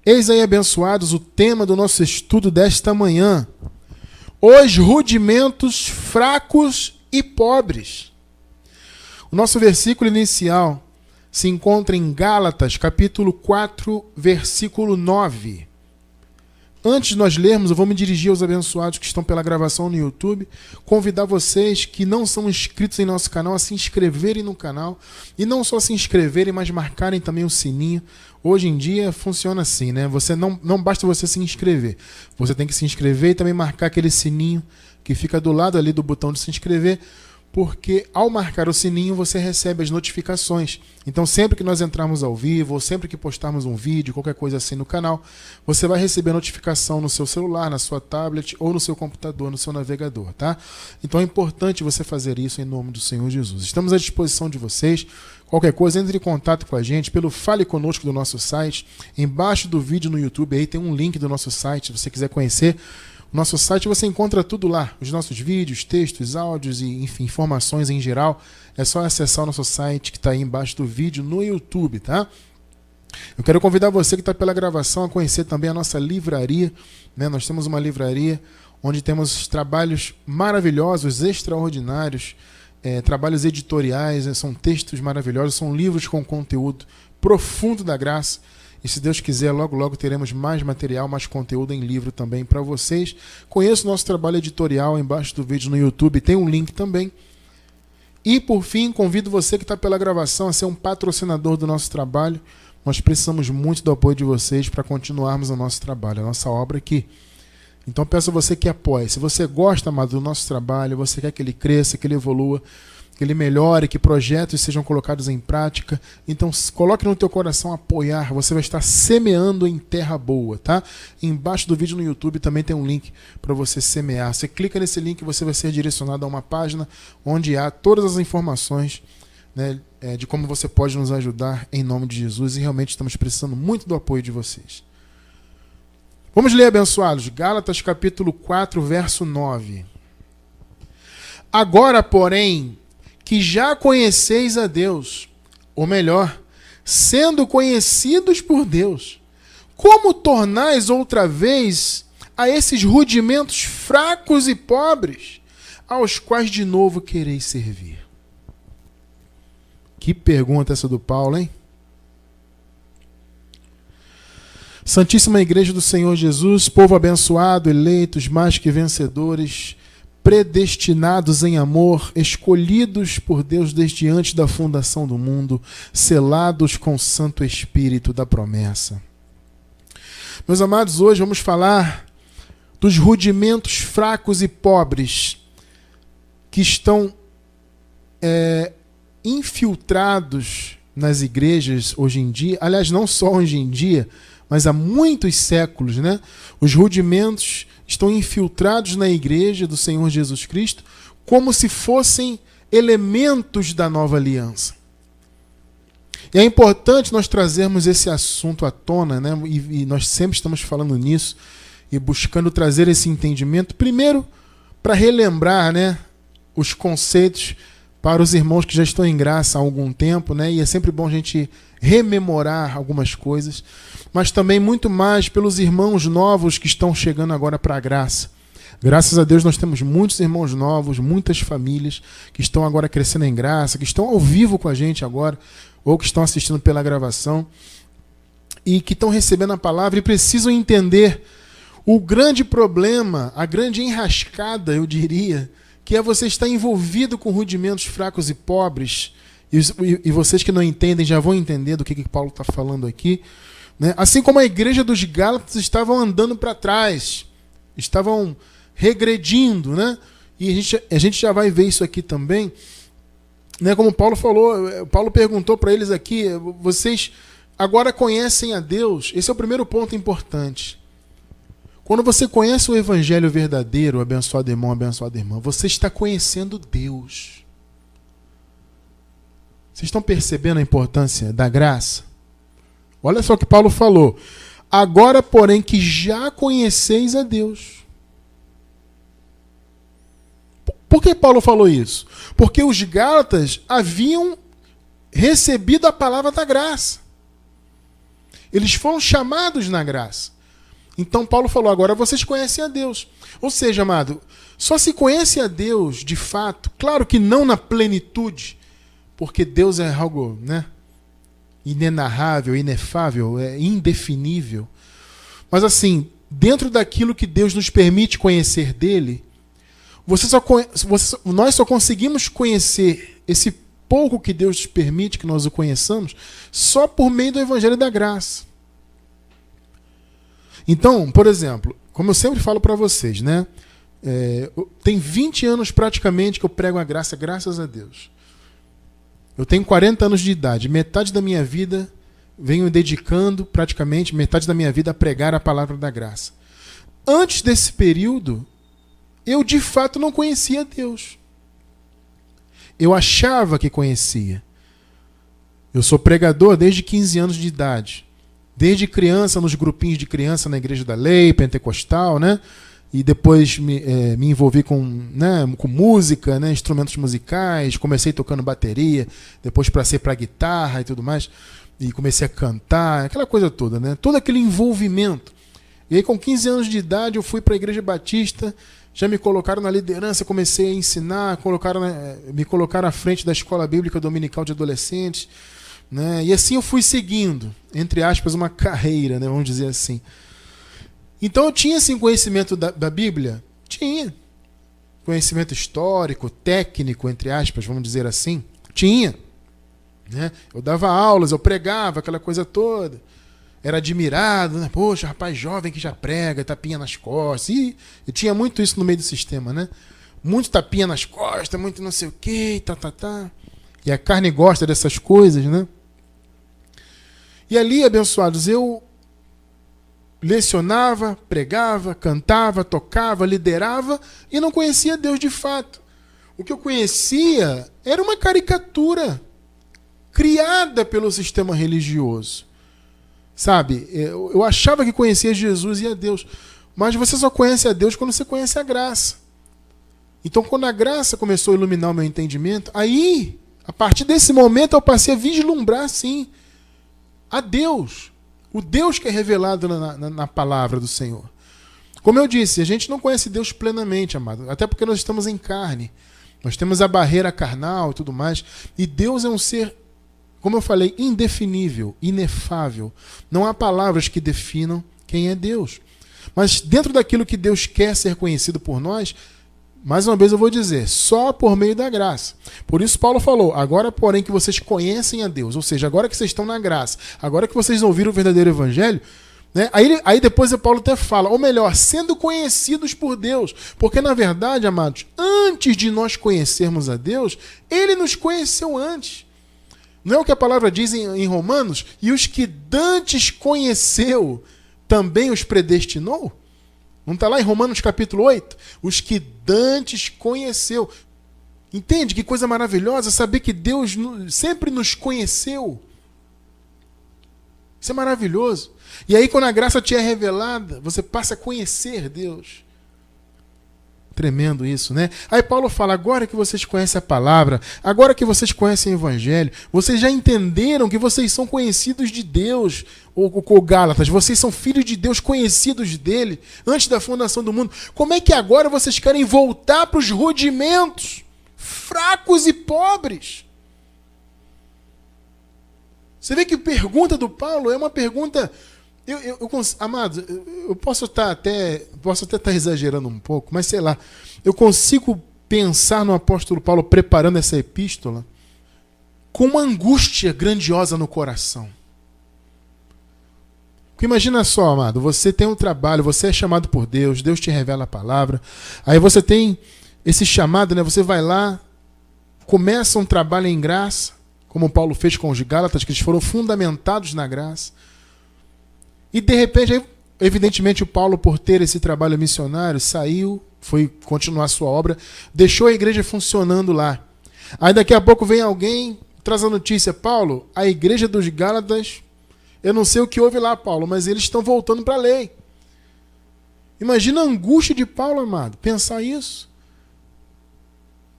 Eis aí, abençoados, o tema do nosso estudo desta manhã. Os rudimentos fracos e pobres. O nosso versículo inicial se encontra em Gálatas, capítulo 4, versículo 9. Antes de nós lermos, eu vou me dirigir aos abençoados que estão pela gravação no YouTube, convidar vocês que não são inscritos em nosso canal a se inscreverem no canal, e não só se inscreverem, mas marcarem também o sininho. Hoje em dia funciona assim, né? Não basta você se inscrever, você tem que se inscrever e também marcar aquele sininho que fica do lado ali do botão de se inscrever, porque ao marcar o sininho você recebe as notificações. Então sempre que nós entrarmos ao vivo, ou sempre que postarmos um vídeo, qualquer coisa assim no canal, você vai receber notificação no seu celular, na sua tablet ou no seu computador, no seu navegador, tá? Então é importante você fazer isso em nome do Senhor Jesus. Estamos à disposição de vocês. Qualquer coisa, entre em contato com a gente pelo Fale Conosco do nosso site. Embaixo do vídeo no YouTube aí tem um link do nosso site, se você quiser conhecer. Nosso site você encontra tudo lá, os nossos vídeos, textos, áudios e, enfim, informações em geral. É só acessar o nosso site que está aí embaixo do vídeo no YouTube, tá? Eu quero convidar você que está pela gravação a conhecer também a nossa livraria, né? Nós temos uma livraria onde temos trabalhos maravilhosos, extraordinários, trabalhos editoriais, são textos maravilhosos, são livros com conteúdo profundo da graça. E se Deus quiser, logo, logo teremos mais material, mais conteúdo em livro também para vocês. Conheça o nosso trabalho editorial embaixo do vídeo no YouTube, tem um link também. E, por fim, convido você que está pela gravação a ser um patrocinador do nosso trabalho. Nós precisamos muito do apoio de vocês para continuarmos o nosso trabalho, a nossa obra aqui. Então, peço a você que apoie. Se você gosta, amado, do nosso trabalho, você quer que ele cresça, que ele evolua, que ele melhore, que projetos sejam colocados em prática, então coloque no teu coração apoiar. Você vai estar semeando em terra boa, tá? Embaixo do vídeo no YouTube também tem um link para você semear. Você clica nesse link e você vai ser direcionado a uma página onde há todas as informações, né, de como você pode nos ajudar em nome de Jesus, e realmente estamos precisando muito do apoio de vocês. Vamos ler, abençoados, Gálatas capítulo 4, verso 9. Agora, porém, que já conheceis a Deus, ou melhor, sendo conhecidos por Deus, como tornais outra vez a esses rudimentos fracos e pobres, aos quais de novo quereis servir? Que pergunta essa do Paulo, hein? Santíssima Igreja do Senhor Jesus, povo abençoado, eleitos, mais que vencedores, predestinados em amor, escolhidos por Deus desde antes da fundação do mundo, selados com o Santo Espírito da promessa. Meus amados, hoje vamos falar dos rudimentos fracos e pobres que estão infiltrados nas igrejas hoje em dia. Aliás, não só hoje em dia, mas há muitos séculos, né? Os rudimentos estão infiltrados na igreja do Senhor Jesus Cristo como se fossem elementos da nova aliança. E é importante nós trazermos esse assunto à tona, né? E nós sempre estamos falando nisso e buscando trazer esse entendimento, primeiro para relembrar, né, os conceitos para os irmãos que já estão em graça há algum tempo, né? E é sempre bom a gente rememorar algumas coisas, mas também muito mais pelos irmãos novos que estão chegando agora para a graça. Graças a Deus nós temos muitos irmãos novos, muitas famílias que estão agora crescendo em graça, que estão ao vivo com a gente agora, ou que estão assistindo pela gravação, e que estão recebendo a palavra e precisam entender o grande problema, a grande enrascada, eu diria, que é você estar envolvido com rudimentos fracos e pobres. E vocês que não entendem já vão entender do que Paulo está falando aqui, né? Assim como a igreja dos Gálatas estavam andando para trás, estavam regredindo, né? E a gente já vai ver isso aqui também, né? Como Paulo falou, Paulo perguntou para eles aqui: vocês agora conhecem a Deus? Esse é o primeiro ponto importante. Quando você conhece o evangelho verdadeiro, abençoado irmão, abençoada irmã, você está conhecendo Deus. Vocês estão percebendo a importância da graça? Olha só o que Paulo falou. Agora, porém, que já conheceis a Deus. Por que Paulo falou isso? Porque os Gálatas haviam recebido a palavra da graça. Eles foram chamados na graça. Então Paulo falou, agora vocês conhecem a Deus. Ou seja, amado, só se conhece a Deus de fato, claro que não na plenitude, porque Deus é algo, né, inenarrável, inefável, é indefinível. Mas assim, dentro daquilo que Deus nos permite conhecer dele, nós só conseguimos conhecer esse pouco que Deus nos permite que nós o conheçamos só por meio do Evangelho da Graça. Então, por exemplo, como eu sempre falo para vocês, né? Tem 20 anos praticamente que eu prego a graça, graças a Deus. Eu tenho 40 anos de idade, metade da minha vida venho dedicando praticamente, metade da minha vida a pregar a palavra da graça. Antes desse período, eu de fato não conhecia Deus. Eu achava que conhecia. Eu sou pregador desde 15 anos de idade. Desde criança, nos grupinhos de criança na Igreja da Lei, pentecostal, né? E depois me envolvi com música, né? Instrumentos musicais, comecei tocando bateria, depois passei para guitarra e tudo mais, e comecei a cantar, aquela coisa toda, né? Todo aquele envolvimento. E aí com 15 anos de idade eu fui para a Igreja Batista, já me colocaram na liderança, comecei a ensinar, me colocaram à frente da Escola Bíblica Dominical de Adolescentes, né? E assim eu fui seguindo, entre aspas, uma carreira, né? Vamos dizer assim. Então eu tinha assim, conhecimento da Bíblia? Tinha. Conhecimento histórico, técnico, entre aspas, vamos dizer assim? Tinha. Né? Eu dava aulas, eu pregava, aquela coisa toda. Era admirado, né? Poxa, rapaz jovem que já prega, tapinha nas costas. E tinha muito isso no meio do sistema, né? Muito tapinha nas costas, muito não sei o quê, E a carne gosta dessas coisas, né? E ali, abençoados, eu lecionava, pregava, cantava, tocava, liderava e não conhecia Deus de fato. O que eu conhecia era uma caricatura criada pelo sistema religioso. Sabe? Eu achava que conhecia Jesus e a Deus. Mas você só conhece a Deus quando você conhece a graça. Então, quando a graça começou a iluminar o meu entendimento, aí, a partir desse momento, eu passei a vislumbrar, sim, a Deus. O Deus que é revelado na palavra do Senhor. Como eu disse, a gente não conhece Deus plenamente, amado. Até porque nós estamos em carne. Nós temos a barreira carnal e tudo mais. E Deus é um ser, como eu falei, indefinível, inefável. Não há palavras que definam quem é Deus. Mas dentro daquilo que Deus quer ser conhecido por nós, mais uma vez eu vou dizer, só por meio da graça. Por isso Paulo falou, agora porém que vocês conhecem a Deus, ou seja, agora que vocês estão na graça, agora que vocês ouviram o verdadeiro evangelho, né? Aí depois Paulo até fala, ou melhor, sendo conhecidos por Deus. Porque na verdade, amados, antes de nós conhecermos a Deus, Ele nos conheceu antes. Não é o que a palavra diz em Romanos? E os que dantes conheceu, também os predestinou? Não está lá em Romanos capítulo 8? Os que dantes conheceu. Entende que coisa maravilhosa saber que Deus sempre nos conheceu. Isso é maravilhoso. E aí quando a graça te é revelada, você passa a conhecer Deus. Tremendo isso, né? Aí Paulo fala, agora que vocês conhecem a palavra, agora que vocês conhecem o evangelho, vocês já entenderam que vocês são conhecidos de Deus, ou Gálatas, vocês são filhos de Deus, conhecidos dele, antes da fundação do mundo. Como é que agora vocês querem voltar para os rudimentos, fracos e pobres? Você vê que a pergunta do Paulo é uma pergunta... Amados, eu posso até estar exagerando um pouco, mas sei lá, eu consigo pensar no apóstolo Paulo preparando essa epístola com uma angústia grandiosa no coração. Porque imagina só, amado, você tem um trabalho, você é chamado por Deus, Deus te revela a palavra, aí você tem esse chamado, né? Você vai lá, começa um trabalho em graça, como Paulo fez com os Gálatas, que eles foram fundamentados na graça. E de repente, evidentemente, o Paulo, por ter esse trabalho missionário, saiu, foi continuar a sua obra, deixou a igreja funcionando lá. Aí daqui a pouco vem alguém, traz a notícia, Paulo, a igreja dos Gálatas, eu não sei o que houve lá, Paulo, mas eles estão voltando para a lei. Imagina a angústia de Paulo, amado, pensar isso.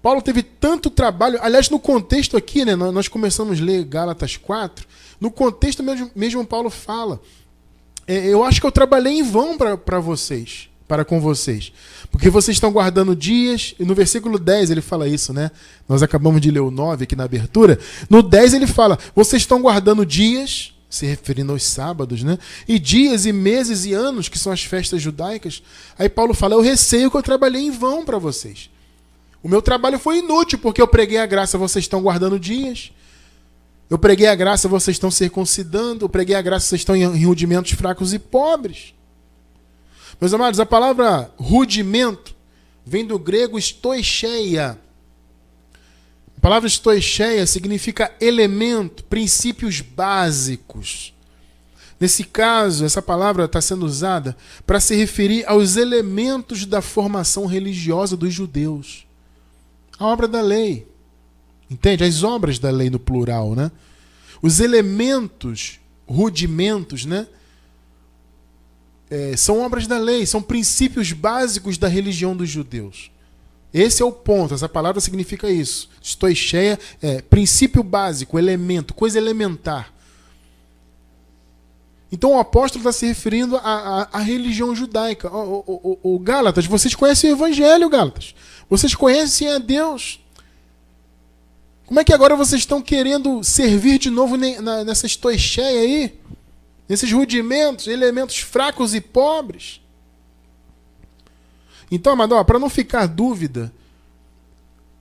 Paulo teve tanto trabalho, aliás, no contexto aqui, né, nós começamos a ler Gálatas 4, no contexto mesmo Paulo fala, eu acho que eu trabalhei em vão para vocês, para com vocês, porque vocês estão guardando dias, e no versículo 10 ele fala isso, né? Nós acabamos de ler o 9 aqui na abertura, no 10 ele fala, vocês estão guardando dias, se referindo aos sábados, né? E dias, e meses, e anos, que são as festas judaicas. Aí Paulo fala, eu receio que eu trabalhei em vão para vocês. O meu trabalho foi inútil, porque eu preguei a graça, vocês estão guardando dias. Eu preguei a graça, vocês estão circuncidando. Eu preguei a graça, vocês estão em rudimentos fracos e pobres. Meus amados, a palavra rudimento vem do grego stoicheia. A palavra stoicheia significa elemento, princípios básicos. Nesse caso, essa palavra está sendo usada para se referir aos elementos da formação religiosa dos judeus. A obra da lei. Entende? As obras da lei no plural, né? Os elementos, rudimentos, né? São obras da lei, são princípios básicos da religião dos judeus. Esse é o ponto, essa palavra significa isso. Stoicheia é princípio básico, elemento, coisa elementar. Então o apóstolo está se referindo à religião judaica. O Gálatas, vocês conhecem o Evangelho, Gálatas. Vocês conhecem a Deus. Como é que agora vocês estão querendo servir de novo nessa stoicheia aí? Nesses rudimentos, elementos fracos e pobres? Então, amado, para não ficar dúvida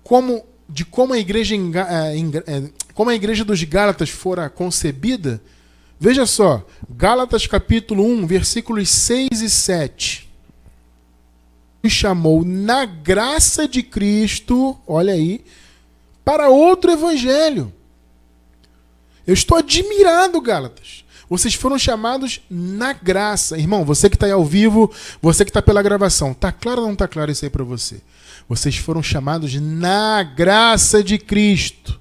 como a igreja dos Gálatas fora concebida, veja só, Gálatas capítulo 1, versículos 6 e 7. Nos chamou na graça de Cristo, olha aí, para outro evangelho. Eu estou admirado, Gálatas. Vocês foram chamados na graça. Irmão, você que está aí ao vivo, você que está pela gravação, está claro ou não está claro isso aí para você? Vocês foram chamados na graça de Cristo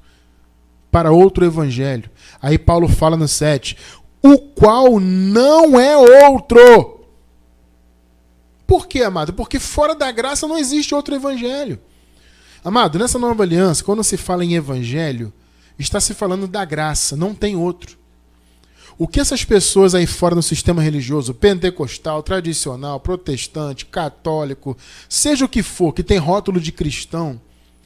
para outro evangelho. Aí Paulo fala no 7, o qual não é outro. Por quê, amado? Porque fora da graça não existe outro evangelho. Amado, nessa nova aliança, quando se fala em evangelho, está se falando da graça, não tem outro. O que essas pessoas aí fora no sistema religioso, pentecostal, tradicional, protestante, católico, seja o que for, que tem rótulo de cristão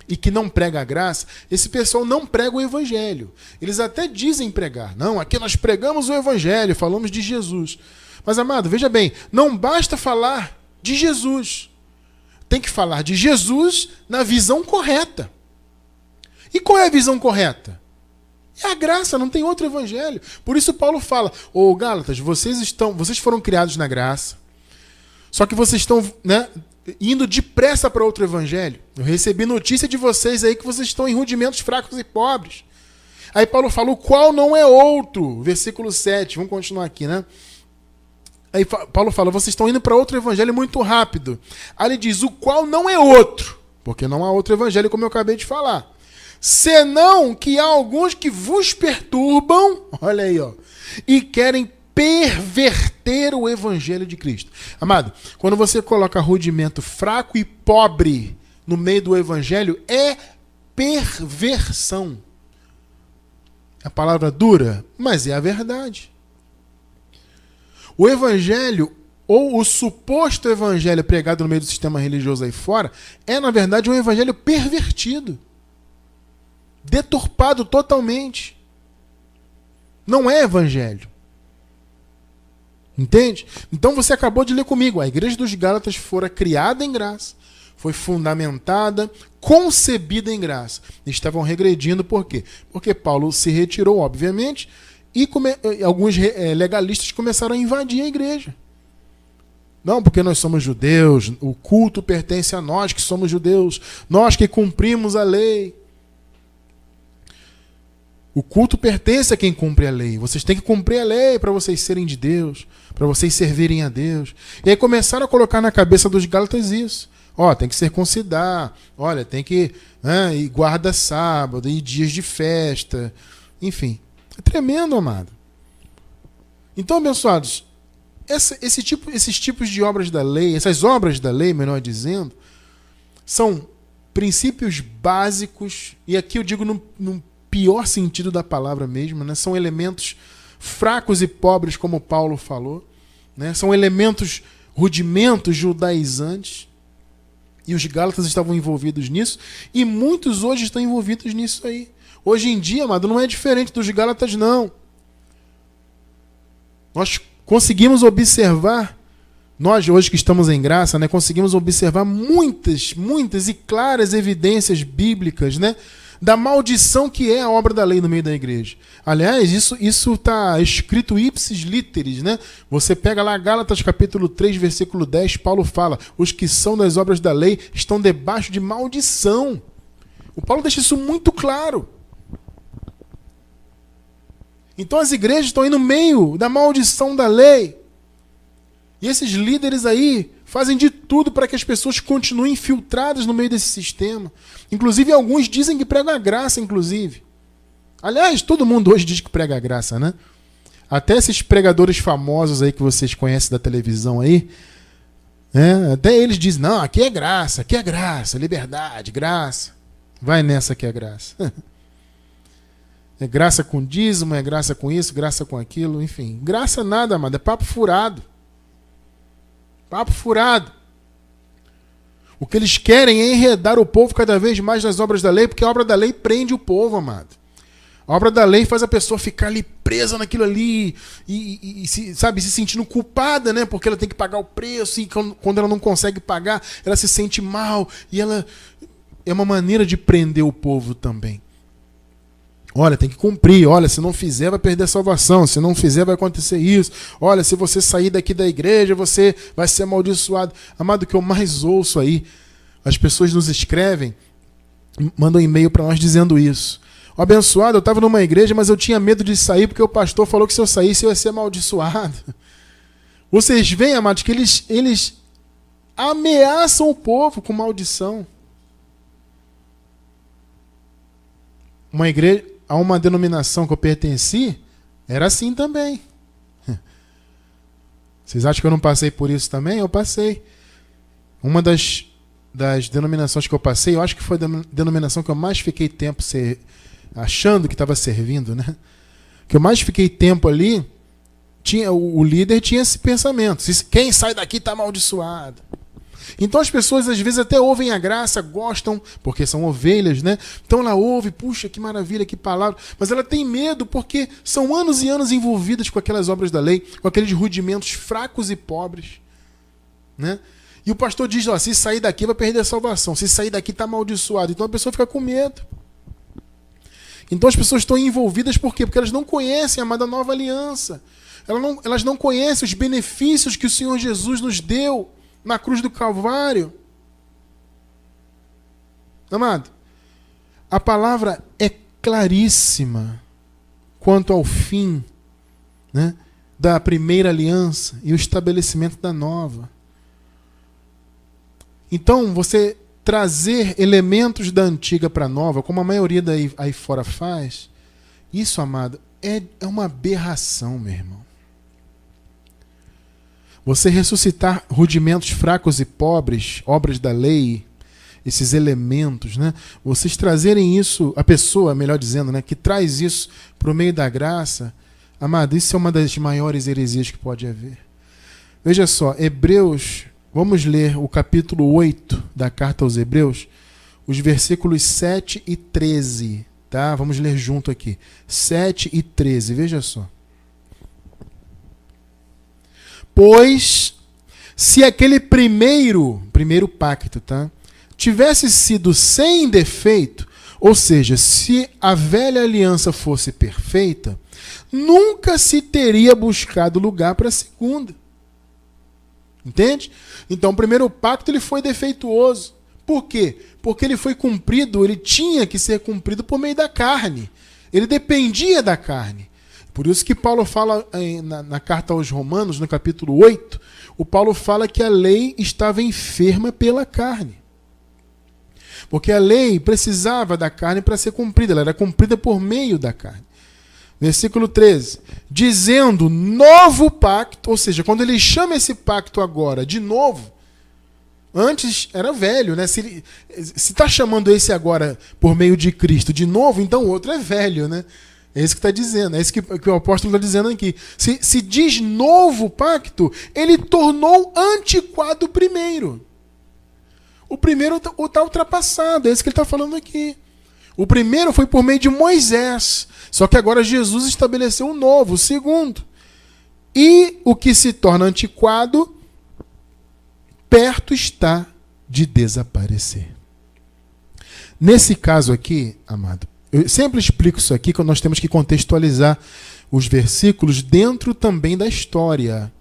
e que não prega a graça, esse pessoal não prega o evangelho. Eles até dizem pregar. Não, aqui nós pregamos o evangelho, falamos de Jesus. Mas, amado, veja bem, não basta falar de Jesus. Tem que falar de Jesus na visão correta. E qual é a visão correta? É a graça, não tem outro evangelho. Por isso Paulo fala, Gálatas, vocês foram criados na graça, só que vocês estão, né, indo depressa para outro evangelho. Eu recebi notícia de vocês aí que vocês estão em rudimentos fracos e pobres. Aí Paulo fala, o qual não é outro. Versículo 7, vamos continuar aqui, né? Aí Paulo fala, vocês estão indo para outro evangelho muito rápido. Aí ele diz, o qual não é outro, porque não há outro evangelho, como eu acabei de falar. Senão que há alguns que vos perturbam, olha aí, ó, e querem perverter o evangelho de Cristo. Amado, quando você coloca rudimento fraco e pobre no meio do evangelho, é perversão. A palavra dura, mas é a verdade. O evangelho, ou o suposto evangelho pregado no meio do sistema religioso aí fora, é, na verdade, um evangelho pervertido. Deturpado totalmente. Não é evangelho. Entende? Então você acabou de ler comigo. A igreja dos Gálatas fora criada em graça, foi fundamentada, concebida em graça. Estavam regredindo por quê? Porque Paulo se retirou, obviamente, e alguns legalistas começaram a invadir a igreja. Não, porque nós somos judeus, o culto pertence a nós que somos judeus, nós que cumprimos a lei. O culto pertence a quem cumpre a lei. Vocês têm que cumprir a lei para vocês serem de Deus, para vocês servirem a Deus. E aí começaram a colocar na cabeça dos Gálatas isso. Tem que circuncidar, olha, tem que ir guarda sábado, e dias de festa, enfim. É tremendo, amado. Então, abençoados, esses tipos de obras da lei, essas obras da lei, melhor dizendo, são princípios básicos, e aqui eu digo no pior sentido da palavra mesmo, né? São elementos fracos e pobres, como Paulo falou, né? São elementos, rudimentos judaizantes, e os gálatas estavam envolvidos nisso, e muitos hoje estão envolvidos nisso aí. Hoje em dia, amado, não é diferente dos gálatas, não. Nós conseguimos observar, nós hoje que estamos em graça, né, conseguimos observar muitas e claras evidências bíblicas, né, da maldição que é a obra da lei no meio da igreja. Aliás, isso está escrito ipsis literis, né? Você pega lá Gálatas capítulo 3, versículo 10, Paulo fala, os que são das obras da lei estão debaixo de maldição. O Paulo deixa isso muito claro. Então as igrejas estão aí no meio da maldição da lei. E esses líderes aí fazem de tudo para que as pessoas continuem infiltradas no meio desse sistema. Inclusive, alguns dizem que pregam a graça, inclusive. Aliás, todo mundo hoje diz que prega a graça, né? Até esses pregadores famosos aí que vocês conhecem da televisão aí, né? Até eles dizem, não, aqui é graça, liberdade, graça. Vai nessa que é graça. É graça com dízimo, é graça com isso, graça com aquilo, enfim. Graça nada, amado, é papo furado. Papo furado. O que eles querem é enredar o povo cada vez mais nas obras da lei, porque a obra da lei prende o povo, amado. A obra da lei faz a pessoa ficar ali presa naquilo ali e se sentindo culpada, né? Porque ela tem que pagar o preço e quando ela não consegue pagar, ela se sente mal e ela é uma maneira de prender o povo também. Olha, tem que cumprir. Olha, se não fizer, vai perder a salvação. Se não fizer, vai acontecer isso. Olha, se você sair daqui da igreja, você vai ser amaldiçoado. Amado, o que eu mais ouço aí, as pessoas nos escrevem, mandam e-mail para nós dizendo isso. O abençoado, eu estava numa igreja, mas eu tinha medo de sair porque o pastor falou que se eu saísse, eu ia ser amaldiçoado. Vocês veem, amados, que eles ameaçam o povo com maldição. Uma igreja... A uma denominação que eu pertenci, era assim também. Vocês acham que eu não passei por isso também? Eu passei. Uma das denominações que eu passei, eu acho que foi a denominação que eu mais fiquei tempo achando que estava servindo, né? Que eu mais fiquei tempo ali, o líder tinha esse pensamento. Quem sai daqui está amaldiçoado. Então as pessoas às vezes até ouvem a graça, gostam, porque são ovelhas, né? Então ela ouve, puxa, que maravilha, que palavra. Mas ela tem medo porque são anos e anos envolvidas com aquelas obras da lei, com aqueles rudimentos fracos e pobres, né? E o pastor diz, ó, se sair daqui vai perder a salvação, se sair daqui está amaldiçoado. Então a pessoa fica com medo. Então as pessoas estão envolvidas por quê? Porque elas não conhecem a amada nova aliança. Elas não conhecem os benefícios que o Senhor Jesus nos deu na cruz do Calvário. Amado, a palavra é claríssima quanto ao fim, né, da primeira aliança e o estabelecimento da nova. Então, você trazer elementos da antiga para a nova, como a maioria daí aí fora faz, isso, amado, é uma aberração, meu irmão. Você ressuscitar rudimentos fracos e pobres, obras da lei, esses elementos, né? Vocês trazerem isso, a pessoa, melhor dizendo, né, que traz isso para o meio da graça, amado, isso é uma das maiores heresias que pode haver. Veja só, Hebreus, vamos ler o capítulo 8 da carta aos Hebreus, os versículos 7 e 13, tá? Vamos ler junto aqui. 7 e 13, veja só. Pois, se aquele primeiro pacto, tá, tivesse sido sem defeito, ou seja, se a velha aliança fosse perfeita, nunca se teria buscado lugar para a segunda. Entende? Então, o primeiro pacto ele foi defeituoso. Por quê? Porque ele foi cumprido, ele tinha que ser cumprido por meio da carne. Ele dependia da carne. Por isso que Paulo fala na carta aos Romanos, no capítulo 8, o Paulo fala que a lei estava enferma pela carne. Porque a lei precisava da carne para ser cumprida, ela era cumprida por meio da carne. Versículo 13, dizendo novo pacto, ou seja, quando ele chama esse pacto agora de novo, Antes era velho, né? Se está chamando esse agora por meio de Cristo de novo, então o outro é velho, né? É isso que está dizendo, é isso que o apóstolo está dizendo aqui. Se diz novo pacto, ele tornou antiquado o primeiro. O primeiro está ultrapassado, é isso que ele está falando aqui. O primeiro foi por meio de Moisés, só que agora Jesus estabeleceu um novo, o segundo. E o que se torna antiquado, perto está de desaparecer. Nesse caso aqui, amado, eu sempre explico isso aqui, que nós temos que contextualizar os versículos dentro também da história.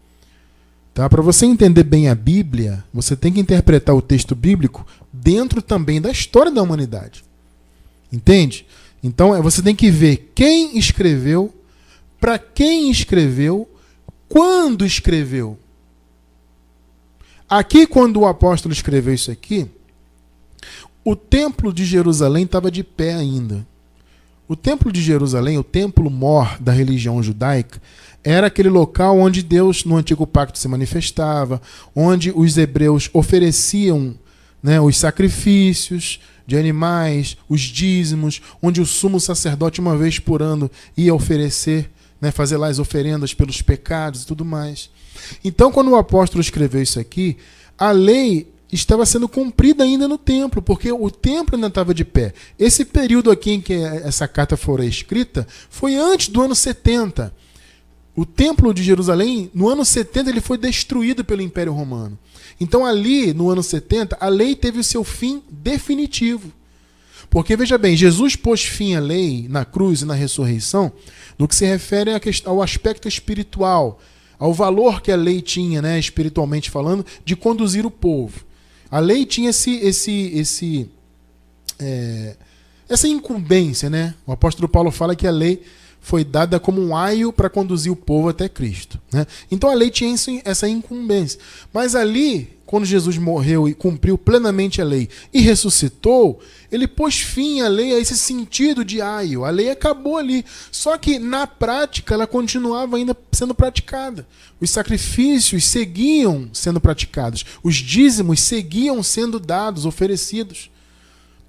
Tá? Para você entender bem a Bíblia, você tem que interpretar o texto bíblico dentro também da história da humanidade. Entende? Então você tem que ver quem escreveu, para quem escreveu, quando escreveu. Aqui, quando o apóstolo escreveu isso aqui, o templo de Jerusalém estava de pé ainda. O templo de Jerusalém, o templo mor da religião judaica, era aquele local onde Deus, no Antigo Pacto, se manifestava, onde os hebreus ofereciam, né, os sacrifícios de animais, os dízimos, onde o sumo sacerdote, uma vez por ano, ia oferecer, né, fazer lá as oferendas pelos pecados e tudo mais. Então, quando o apóstolo escreveu isso aqui, a lei estava sendo cumprida ainda no templo, porque o templo ainda estava de pé. Esse período aqui em que essa carta fora escrita foi antes do ano 70. O templo de Jerusalém, no ano 70, ele foi destruído pelo Império Romano. Então, ali, no ano 70, a lei teve o seu fim definitivo. Porque, veja bem, Jesus pôs fim à lei na cruz e na ressurreição no que se refere ao aspecto espiritual, ao valor que a lei tinha, né, espiritualmente falando, de conduzir o povo. A lei tinha essa incumbência, né? O apóstolo Paulo fala que a lei foi dada como um aio para conduzir o povo até Cristo, né? Então a lei tinha essa incumbência. Mas ali, quando Jesus morreu e cumpriu plenamente a lei e ressuscitou, ele pôs fim à lei, a esse sentido de aio. A lei acabou ali. Só que, na prática, ela continuava ainda sendo praticada. Os sacrifícios seguiam sendo praticados. Os dízimos seguiam sendo dados, oferecidos.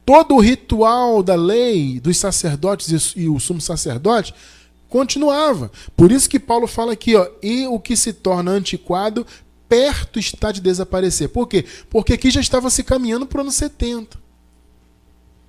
Todo o ritual da lei dos sacerdotes e o sumo sacerdote continuava. Por isso que Paulo fala aqui, ó, e o que se torna antiquado, perto está de desaparecer. Por quê? Porque aqui já estava se caminhando para o ano 70.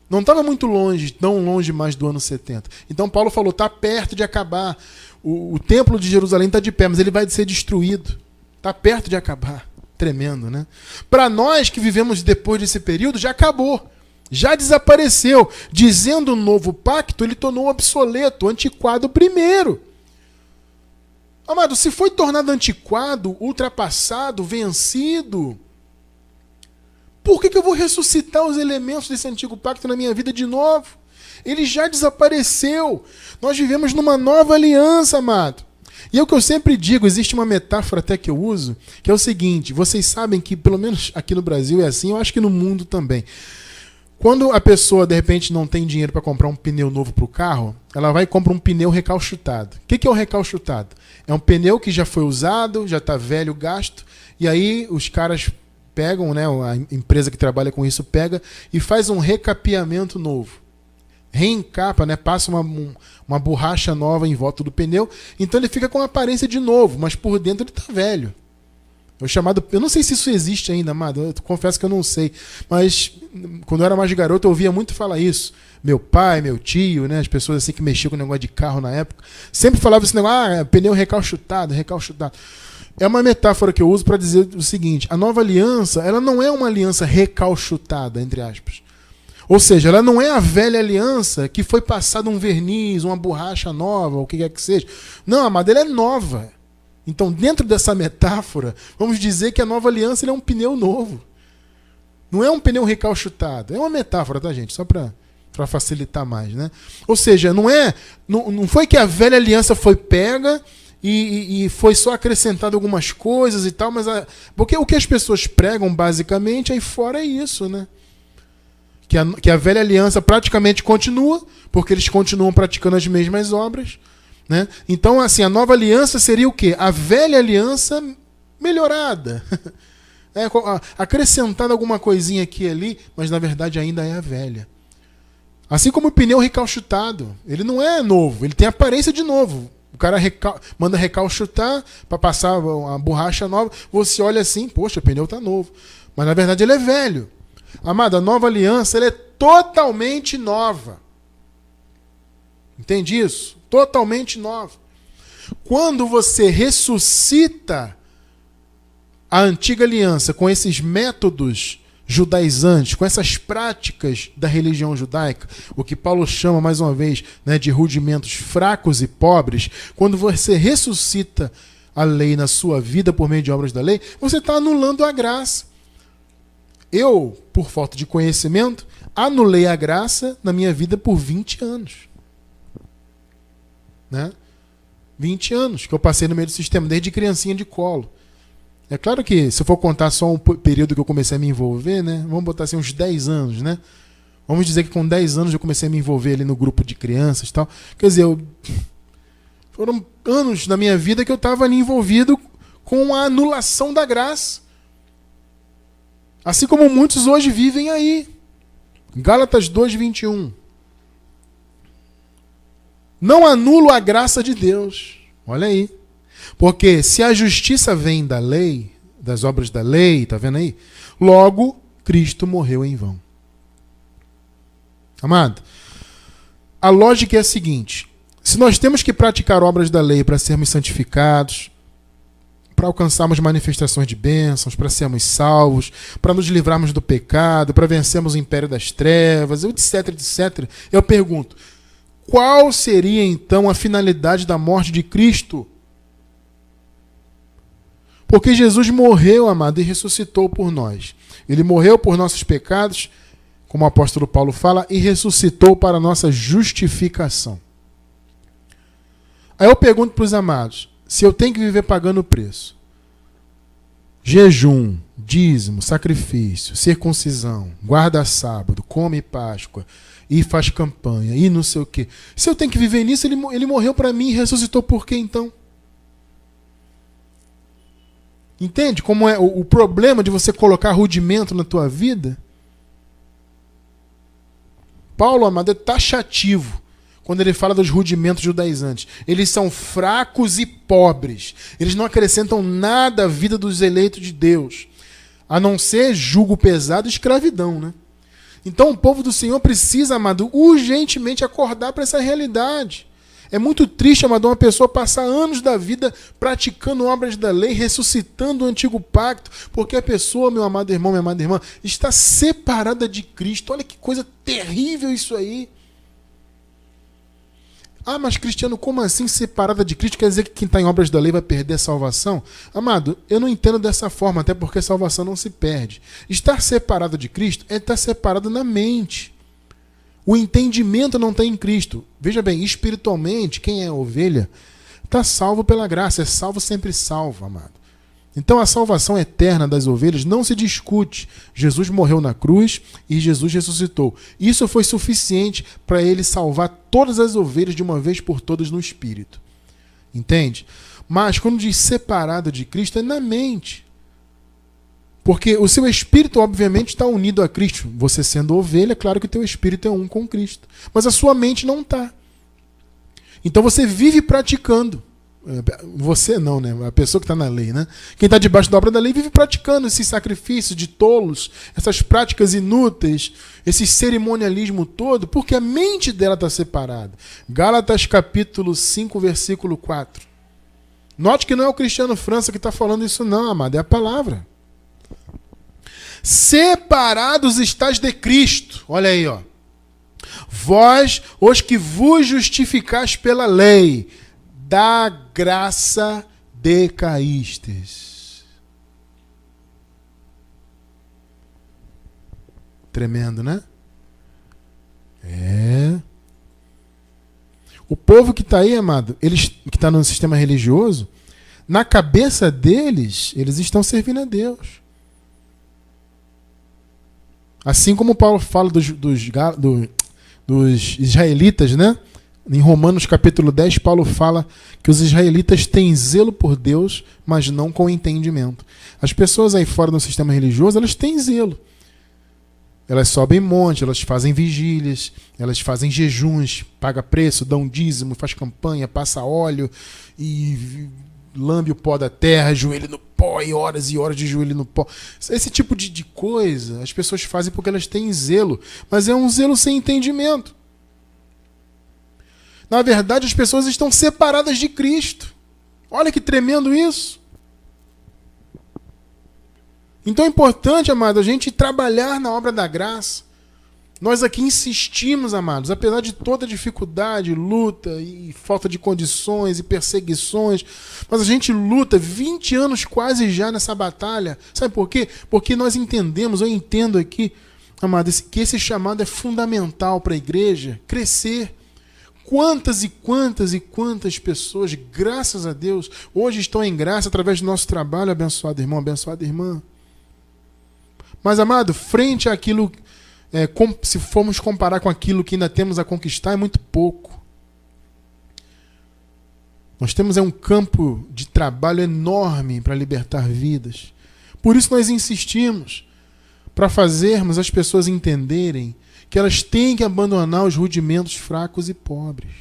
Não estava muito longe, tão longe mais do ano 70. Então Paulo falou, está perto de acabar. O templo de Jerusalém está de pé, mas ele vai ser destruído. Está perto de acabar. Tremendo, né? Para nós que vivemos depois desse período, já acabou. Já desapareceu. Dizendo o novo pacto, ele tornou obsoleto, antiquado primeiro. Amado, se foi tornado antiquado, ultrapassado, vencido, por que eu vou ressuscitar os elementos desse antigo pacto na minha vida de novo? Ele já desapareceu. Nós vivemos numa nova aliança, amado. E é o que eu sempre digo, existe uma metáfora até que eu uso, que é o seguinte, vocês sabem que, pelo menos aqui no Brasil é assim, eu acho que no mundo também. Quando a pessoa, de repente, não tem dinheiro para comprar um pneu novo para o carro, ela vai e compra um pneu recalchutado. O que é o recalchutado? É um pneu que já foi usado, já está velho, gasto, e aí os caras pegam, né, a empresa que trabalha com isso pega e faz um recapeamento novo. Reencapa, né, passa uma borracha nova em volta do pneu, então ele fica com a aparência de novo, mas por dentro ele está velho. Eu não sei se isso existe ainda, amado, eu confesso que eu não sei, mas quando eu era mais garoto eu ouvia muito falar isso. Meu pai, meu tio, né, as pessoas assim que mexiam com o negócio de carro na época, sempre falavam esse negócio, pneu recalchutado, recalchutado. É uma metáfora que eu uso para dizer o seguinte, a nova aliança, ela não é uma aliança recalchutada, entre aspas. Ou seja, ela não é a velha aliança que foi passada um verniz, uma borracha nova, ou o que quer que seja. Não, amado, ela é nova. Então, dentro dessa metáfora, vamos dizer que a nova aliança ele é um pneu novo. Não é um pneu recalchutado. É uma metáfora, tá, gente? Só para facilitar mais, né? Ou seja, não foi que a velha aliança foi pega e foi só acrescentado algumas coisas e tal, mas porque o que as pessoas pregam basicamente aí fora é isso, né? Que a velha aliança praticamente continua, porque eles continuam praticando as mesmas obras, né? Então, assim, a nova aliança seria o quê? A velha aliança melhorada. acrescentado alguma coisinha aqui e ali, mas na verdade ainda é a velha. Assim como o pneu recalchutado, ele não é novo, ele tem aparência de novo. O cara manda recalchutar para passar uma borracha nova, você olha assim, poxa, o pneu está novo. Mas na verdade ele é velho. Amado, a nova aliança ela é totalmente nova. Entende isso? Totalmente nova. Quando você ressuscita a antiga aliança com esses métodos judaizantes, com essas práticas da religião judaica, o que Paulo chama, mais uma vez, né, de rudimentos fracos e pobres, quando você ressuscita a lei na sua vida por meio de obras da lei, você está anulando a graça. Eu, por falta de conhecimento, anulei a graça na minha vida por 20 anos. Né? 20 anos que eu passei no meio do sistema, desde criancinha de colo. É claro que, se eu for contar só um período que eu comecei a me envolver, né? Vamos botar assim uns 10 anos, né? Vamos dizer que com 10 anos eu comecei a me envolver ali no grupo de crianças e tal. Quer dizer, foram anos da minha vida que eu estava ali envolvido com a anulação da graça. Assim como muitos hoje vivem aí. Gálatas 2:21. Não anulo a graça de Deus. Olha aí. Porque se a justiça vem da lei, das obras da lei, tá vendo aí? Logo, Cristo morreu em vão. Amado, a lógica é a seguinte: se nós temos que praticar obras da lei para sermos santificados, para alcançarmos manifestações de bênçãos, para sermos salvos, para nos livrarmos do pecado, para vencermos o império das trevas, etc, etc, eu pergunto, qual seria então a finalidade da morte de Cristo? Porque Jesus morreu, amado, e ressuscitou por nós. Ele morreu por nossos pecados, como o apóstolo Paulo fala, e ressuscitou para a nossa justificação. Aí eu pergunto para os amados, se eu tenho que viver pagando o preço, jejum, dízimo, sacrifício, circuncisão, guarda sábado, come Páscoa, e faz campanha, e não sei o quê. Se eu tenho que viver nisso, ele morreu para mim e ressuscitou por quê então? Entende como é o problema de você colocar rudimento na tua vida? Paulo, amado, é taxativo quando ele fala dos rudimentos judaizantes. Eles são fracos e pobres. Eles não acrescentam nada à vida dos eleitos de Deus, a não ser jugo pesado e escravidão, né? Então o povo do Senhor precisa, amado, urgentemente acordar para essa realidade. É muito triste, amado, uma pessoa passar anos da vida praticando obras da lei, ressuscitando o antigo pacto, porque a pessoa, meu amado irmão, minha amada irmã, está separada de Cristo. Olha que coisa terrível isso aí. Ah, mas Cristiano, como assim separada de Cristo? Quer dizer que quem está em obras da lei vai perder a salvação? Amado, eu não entendo dessa forma, até porque a salvação não se perde. Estar separado de Cristo é estar separado na mente. O entendimento não está em Cristo. Veja bem, espiritualmente, quem é ovelha está salvo pela graça. É salvo, sempre salvo, amado. Então a salvação eterna das ovelhas não se discute. Jesus morreu na cruz e Jesus ressuscitou. Isso foi suficiente para ele salvar todas as ovelhas de uma vez por todas no espírito. Entende? Mas quando diz separado de Cristo, é na mente. Porque o seu espírito, obviamente, está unido a Cristo. Você sendo ovelha, é claro que o teu espírito é um com Cristo. Mas a sua mente não está. Então você vive praticando. Você não, né? A pessoa que está na lei, né? Quem está debaixo da obra da lei vive praticando esses sacrifícios de tolos, essas práticas inúteis, esse cerimonialismo todo, porque a mente dela está separada. Gálatas capítulo 5, versículo 4. Note que não é o Cristiano França que está falando isso não, amado. É a palavra. Separados estáis de Cristo. Olha aí, ó. Vós, os que vos justificais pela lei, da graça decaístes. Tremendo, né? É. O povo que está aí, amado, eles que está no sistema religioso, na cabeça deles, eles estão servindo a Deus. Assim como Paulo fala dos israelitas, né? Em Romanos capítulo 10, Paulo fala que os israelitas têm zelo por Deus, mas não com entendimento. As pessoas aí fora do sistema religioso, elas têm zelo. Elas sobem monte, elas fazem vigílias, elas fazem jejuns, pagam preço, dão dízimo, faz campanha, passa óleo e lambe o pó da terra, joelho no pó e horas de joelho no pó. Esse tipo de coisa as pessoas fazem porque elas têm zelo, mas é um zelo sem entendimento. Na verdade, as pessoas estão separadas de Cristo. Olha que tremendo isso. Então é importante, amado, a gente trabalhar na obra da graça. Nós aqui insistimos, amados, apesar de toda dificuldade, luta e falta de condições e perseguições, mas a gente luta 20 anos quase já nessa batalha. Sabe por quê? Porque nós entendemos, eu entendo aqui, amado, que esse chamado é fundamental para a igreja crescer. Quantas e quantas e quantas pessoas, graças a Deus, hoje estão em graça através do nosso trabalho, abençoado irmão, abençoada irmã. Mas, amado, frente àquilo, se formos comparar com aquilo que ainda temos a conquistar, é muito pouco. Nós temos um campo de trabalho enorme para libertar vidas. Por isso nós insistimos, para fazermos as pessoas entenderem que elas têm que abandonar os rudimentos fracos e pobres.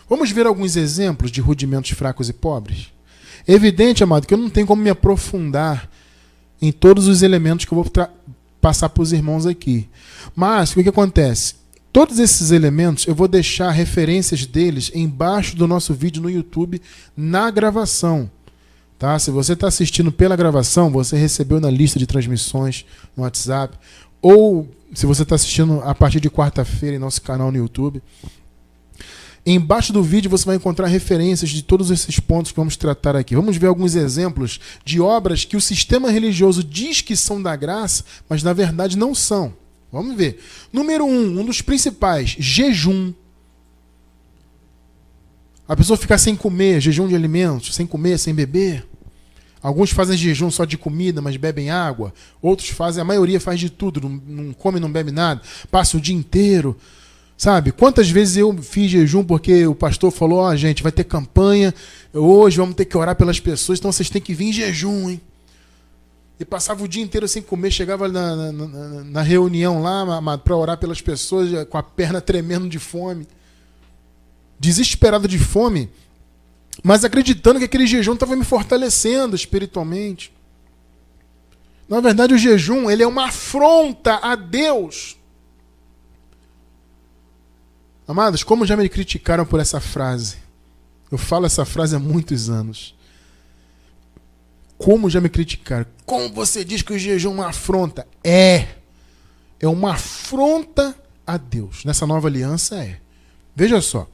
Vamos ver alguns exemplos de rudimentos fracos e pobres? É evidente, amado, que eu não tenho como me aprofundar em todos os elementos que eu vou passar para os irmãos aqui. Mas, o que acontece? Todos esses elementos, eu vou deixar referências deles embaixo do nosso vídeo no YouTube, na gravação. Tá? Se você está assistindo pela gravação, você recebeu na lista de transmissões no WhatsApp, ou se você está assistindo a partir de quarta-feira em nosso canal no YouTube, embaixo do vídeo você vai encontrar referências de todos esses pontos que vamos tratar aqui. Vamos ver alguns exemplos de obras que o sistema religioso diz que são da graça, mas na verdade não são. Vamos ver. Número 1, um dos principais, jejum. A pessoa fica sem comer, jejum de alimentos, sem comer, sem beber. Alguns fazem jejum só de comida, mas bebem água. Outros fazem, a maioria faz de tudo, não come, não bebe nada. Passa o dia inteiro. Sabe, quantas vezes eu fiz jejum porque o pastor falou, ó, gente, vai ter campanha, hoje vamos ter que orar pelas pessoas, então vocês têm que vir em jejum, hein? E passava o dia inteiro sem comer, chegava na reunião lá, amado, para orar pelas pessoas, com a perna tremendo de fome. Desesperado de fome, mas acreditando que aquele jejum estava me fortalecendo espiritualmente. Na verdade, o jejum, ele é uma afronta a Deus. Amados, como já me criticaram por essa frase? Eu falo essa frase há muitos anos. Como já me criticaram? Como você diz que o jejum é uma afronta? É uma afronta a Deus. Nessa nova aliança é. Veja só.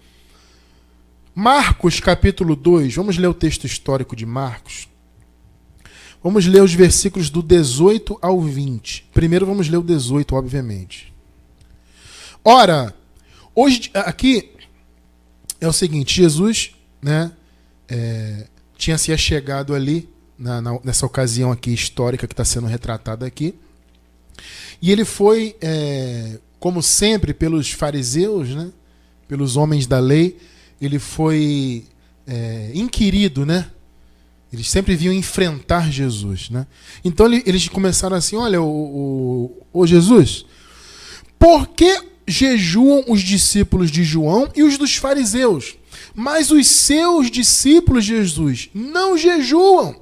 Marcos capítulo 2, vamos ler o texto histórico de Marcos. Vamos ler os versículos do 18 ao 20. Primeiro vamos ler o 18, obviamente. Ora, hoje, aqui é o seguinte, Jesus, né, tinha se achegado ali, nessa ocasião aqui histórica que está sendo retratada aqui, e ele foi, como sempre, pelos fariseus, né, pelos homens da lei, ele foi inquirido, né? Eles sempre vinham enfrentar Jesus, né? Então eles começaram assim, olha, ô Jesus, por que jejuam os discípulos de João e os dos fariseus, mas os seus discípulos de Jesus não jejuam?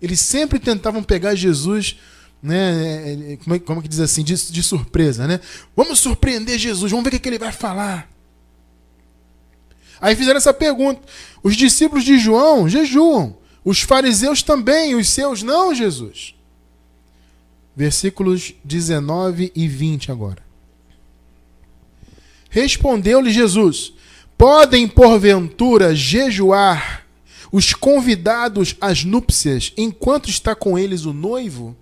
Eles sempre tentavam pegar Jesus, né, como que diz assim, de surpresa, né? Vamos surpreender Jesus, vamos ver o que ele vai falar. Aí fizeram essa pergunta. Os discípulos de João jejuam, os fariseus também, os seus não, Jesus. Versículos 19 e 20 agora. Respondeu-lhe Jesus: podem porventura jejuar os convidados às núpcias enquanto está com eles o noivo?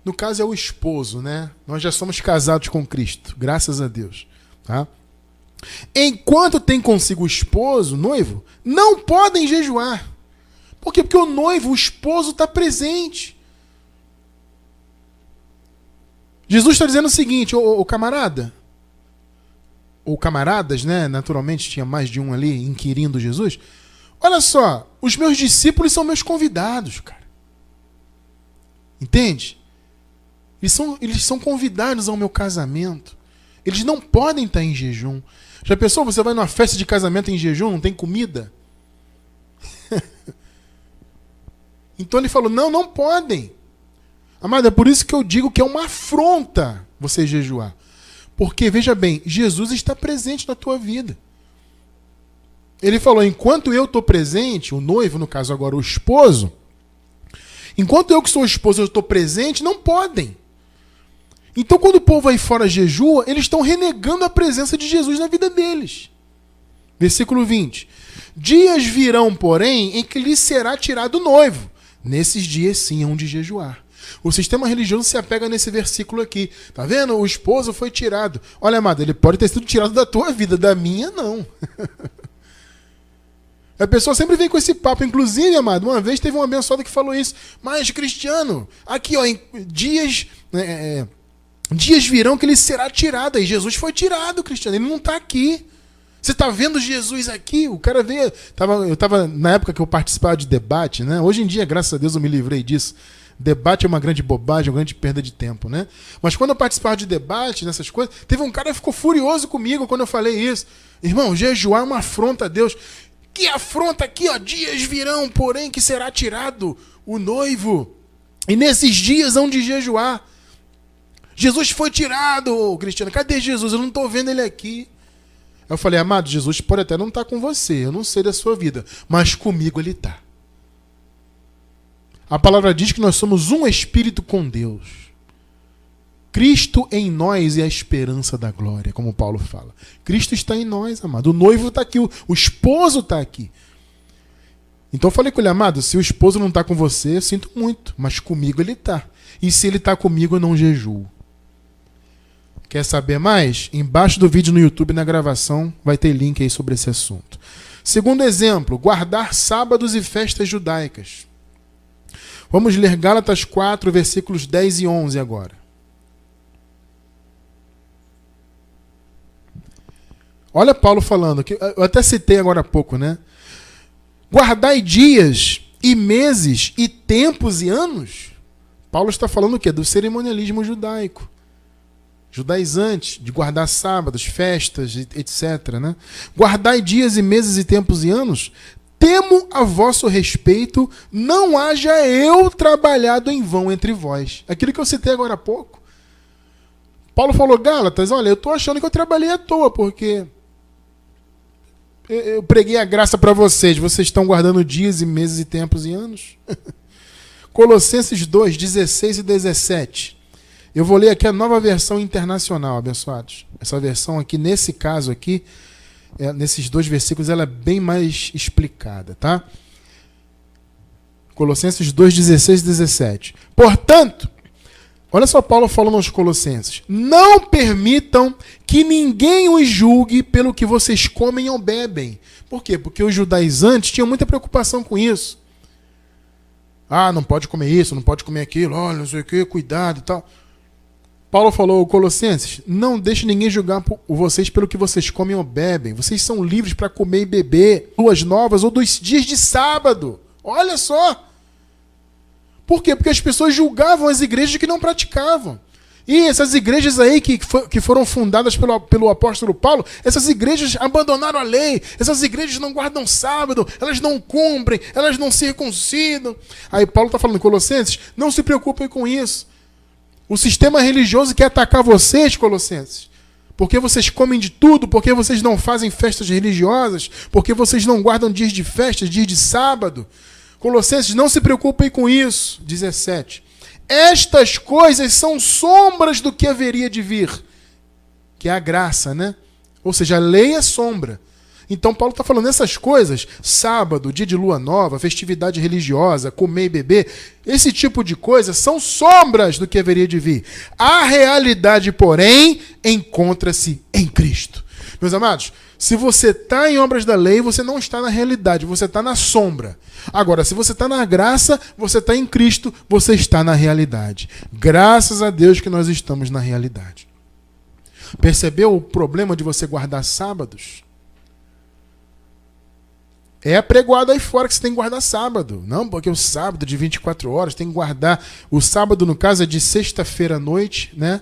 No caso é o esposo, né? Nós já somos casados com Cristo, graças a Deus. Tá? Enquanto tem consigo o esposo, o noivo, não podem jejuar. Por quê? Porque o noivo, o esposo, está presente. Jesus está dizendo o seguinte, ô camarada, ou camaradas, né? Naturalmente tinha mais de um ali inquirindo Jesus. Olha só, os meus discípulos são meus convidados, cara. Entende? Eles são convidados ao meu casamento. Eles não podem estar em jejum. Já pensou, você vai numa festa de casamento em jejum, não tem comida? Então ele falou, não podem. Amado, é por isso que eu digo que é uma afronta você jejuar. Porque, veja bem, Jesus está presente na tua vida. Ele falou, enquanto eu estou presente, o noivo, no caso agora o esposo, enquanto eu que sou o esposo eu estou presente, não podem. Então quando o povo aí fora jejua, eles estão renegando a presença de Jesus na vida deles. Versículo 20. Dias virão, porém, em que lhe será tirado o noivo. Nesses dias sim hão de jejuar. O sistema religioso se apega nesse versículo aqui. Tá vendo? O esposo foi tirado. Olha, amado, ele pode ter sido tirado da tua vida, da minha não. A pessoa sempre vem com esse papo. Inclusive, amado, uma vez teve um abençoado que falou isso. Mas, Cristiano, aqui, ó, em dias virão que ele será tirado. Aí Jesus foi tirado, Cristiano. Ele não está aqui. Você está vendo Jesus aqui? O cara veio... Eu estava na época que eu participava de debate, né? Hoje em dia, graças a Deus, eu me livrei disso. Debate é uma grande bobagem, uma grande perda de tempo, né? Mas quando eu participava de debate, nessas coisas, teve um cara que ficou furioso comigo quando eu falei isso. Irmão, jejuar é uma afronta a Deus. Que afronta aqui, ó. Dias virão, porém, que será tirado o noivo. E nesses dias hão de jejuar. Jesus foi tirado, Cristiano. Cadê Jesus? Eu não estou vendo ele aqui. Eu falei, amado, Jesus pode até não estar com você. Eu não sei da sua vida. Mas comigo ele está. A palavra diz que nós somos um espírito com Deus. Cristo em nós é a esperança da glória, como Paulo fala. Cristo está em nós, amado. O noivo está aqui, o esposo está aqui. Então eu falei com ele, amado, se o esposo não está com você, eu sinto muito, mas comigo ele está. E se ele está comigo, eu não jejuo. Quer saber mais? Embaixo do vídeo no YouTube, na gravação, vai ter link aí sobre esse assunto. Segundo exemplo, guardar sábados e festas judaicas. Vamos ler Gálatas 4, versículos 10 e 11 agora. Olha Paulo falando, que eu até citei agora há pouco, né? Guardai dias e meses e tempos e anos. Paulo está falando o quê? Do cerimonialismo judaico. Judaizante, de guardar sábados, festas, etc. Né? Guardai dias e meses e tempos e anos. Temo a vosso respeito, não haja eu trabalhado em vão entre vós. Aquilo que eu citei agora há pouco. Paulo falou, Gálatas, olha, eu estou achando que eu trabalhei à toa, porque eu preguei a graça para vocês. Vocês estão guardando dias e meses e tempos e anos? Colossenses 2, 16 e 17. Eu vou ler aqui a Nova Versão Internacional, abençoados. Essa versão aqui, nesse caso aqui, nesses dois versículos, ela é bem mais explicada, tá? Colossenses 2, 16 e 17. Portanto, olha só Paulo falando aos Colossenses. Não permitam que ninguém os julgue pelo que vocês comem ou bebem. Por quê? Porque os judaizantes tinham muita preocupação com isso. Ah, não pode comer isso, não pode comer aquilo, olha, não sei o que, cuidado e tal. Paulo falou, Colossenses, não deixe ninguém julgar vocês pelo que vocês comem ou bebem. Vocês são livres para comer e beber luas novas ou dos dias de sábado. Olha só. Por quê? Porque as pessoas julgavam as igrejas que não praticavam. E essas igrejas aí que foram fundadas pelo apóstolo Paulo, essas igrejas abandonaram a lei, essas igrejas não guardam sábado, elas não cumprem, elas não circuncidam. Aí Paulo está falando, Colossenses, não se preocupem com isso. O sistema religioso quer atacar vocês, Colossenses, porque vocês comem de tudo, porque vocês não fazem festas religiosas, porque vocês não guardam dias de festa, dias de sábado. Colossenses, não se preocupem com isso. 17. Estas coisas são sombras do que haveria de vir, que é a graça, né? Ou seja, a lei é sombra. Então Paulo está falando essas coisas, sábado, dia de lua nova, festividade religiosa, comer e beber, esse tipo de coisa são sombras do que haveria de vir. A realidade, porém, encontra-se em Cristo. Meus amados, se você está em obras da lei, você não está na realidade, você está na sombra. Agora, se você está na graça, você está em Cristo, você está na realidade. Graças a Deus que nós estamos na realidade. Percebeu o problema de você guardar sábados? É apregoado aí fora que você tem que guardar sábado. Não, porque o sábado de 24 horas tem que guardar. O sábado, no caso, é de sexta-feira à noite, né?